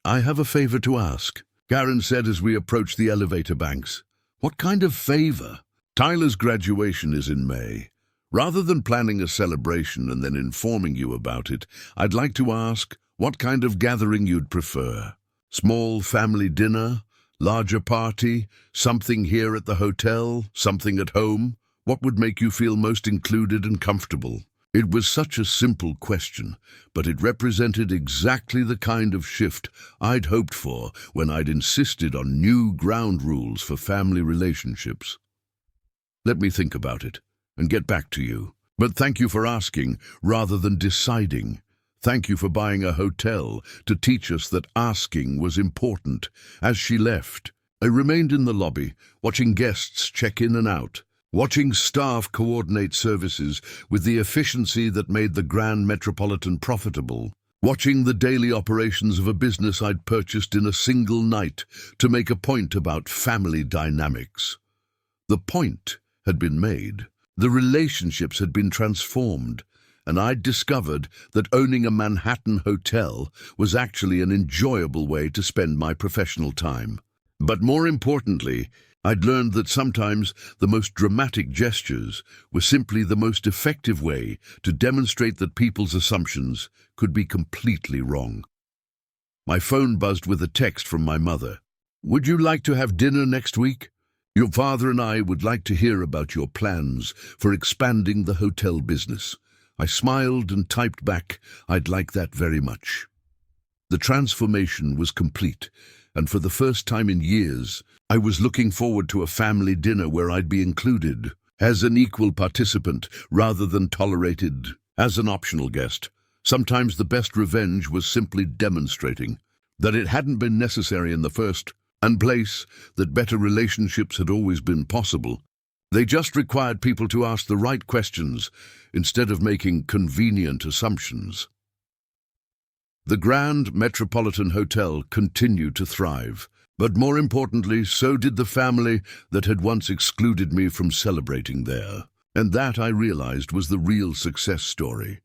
"I have a favor to ask," Karen said as we approached the elevator banks. "What kind of favor?" "Tyler's graduation is in May. Rather than planning a celebration and then informing you about it, I'd like to ask what kind of gathering you'd prefer. Small family dinner? Larger party? Something here at the hotel? Something at home? What would make you feel most included and comfortable?" It was such a simple question, but it represented exactly the kind of shift I'd hoped for when I'd insisted on new ground rules for family relationships. "Let me think about it and get back to you. But thank you for asking rather than deciding. Thank you for buying a hotel to teach us that asking was important." As she left, I remained in the lobby, watching guests check in and out, watching staff coordinate services with the efficiency that made the Grand Metropolitan profitable, watching the daily operations of a business I'd purchased in a single night to make a point about family dynamics. The point had been made. The relationships had been transformed, and I'd discovered that owning a Manhattan hotel was actually an enjoyable way to spend my professional time. But more importantly, I'd learned that sometimes the most dramatic gestures were simply the most effective way to demonstrate that people's assumptions could be completely wrong. My phone buzzed with a text from my mother. "Would you like to have dinner next week? Your father and I would like to hear about your plans for expanding the hotel business." I smiled and typed back, "I'd like that very much." The transformation was complete, and for the first time in years, I was looking forward to a family dinner where I'd be included as an equal participant rather than tolerated as an optional guest. Sometimes the best revenge was simply demonstrating that it hadn't been necessary in the first place, that better relationships had always been possible. They just required people to ask the right questions instead of making convenient assumptions. The Grand Metropolitan Hotel continued to thrive, but more importantly, so did the family that had once excluded me from celebrating there. And that, I realized, was the real success story.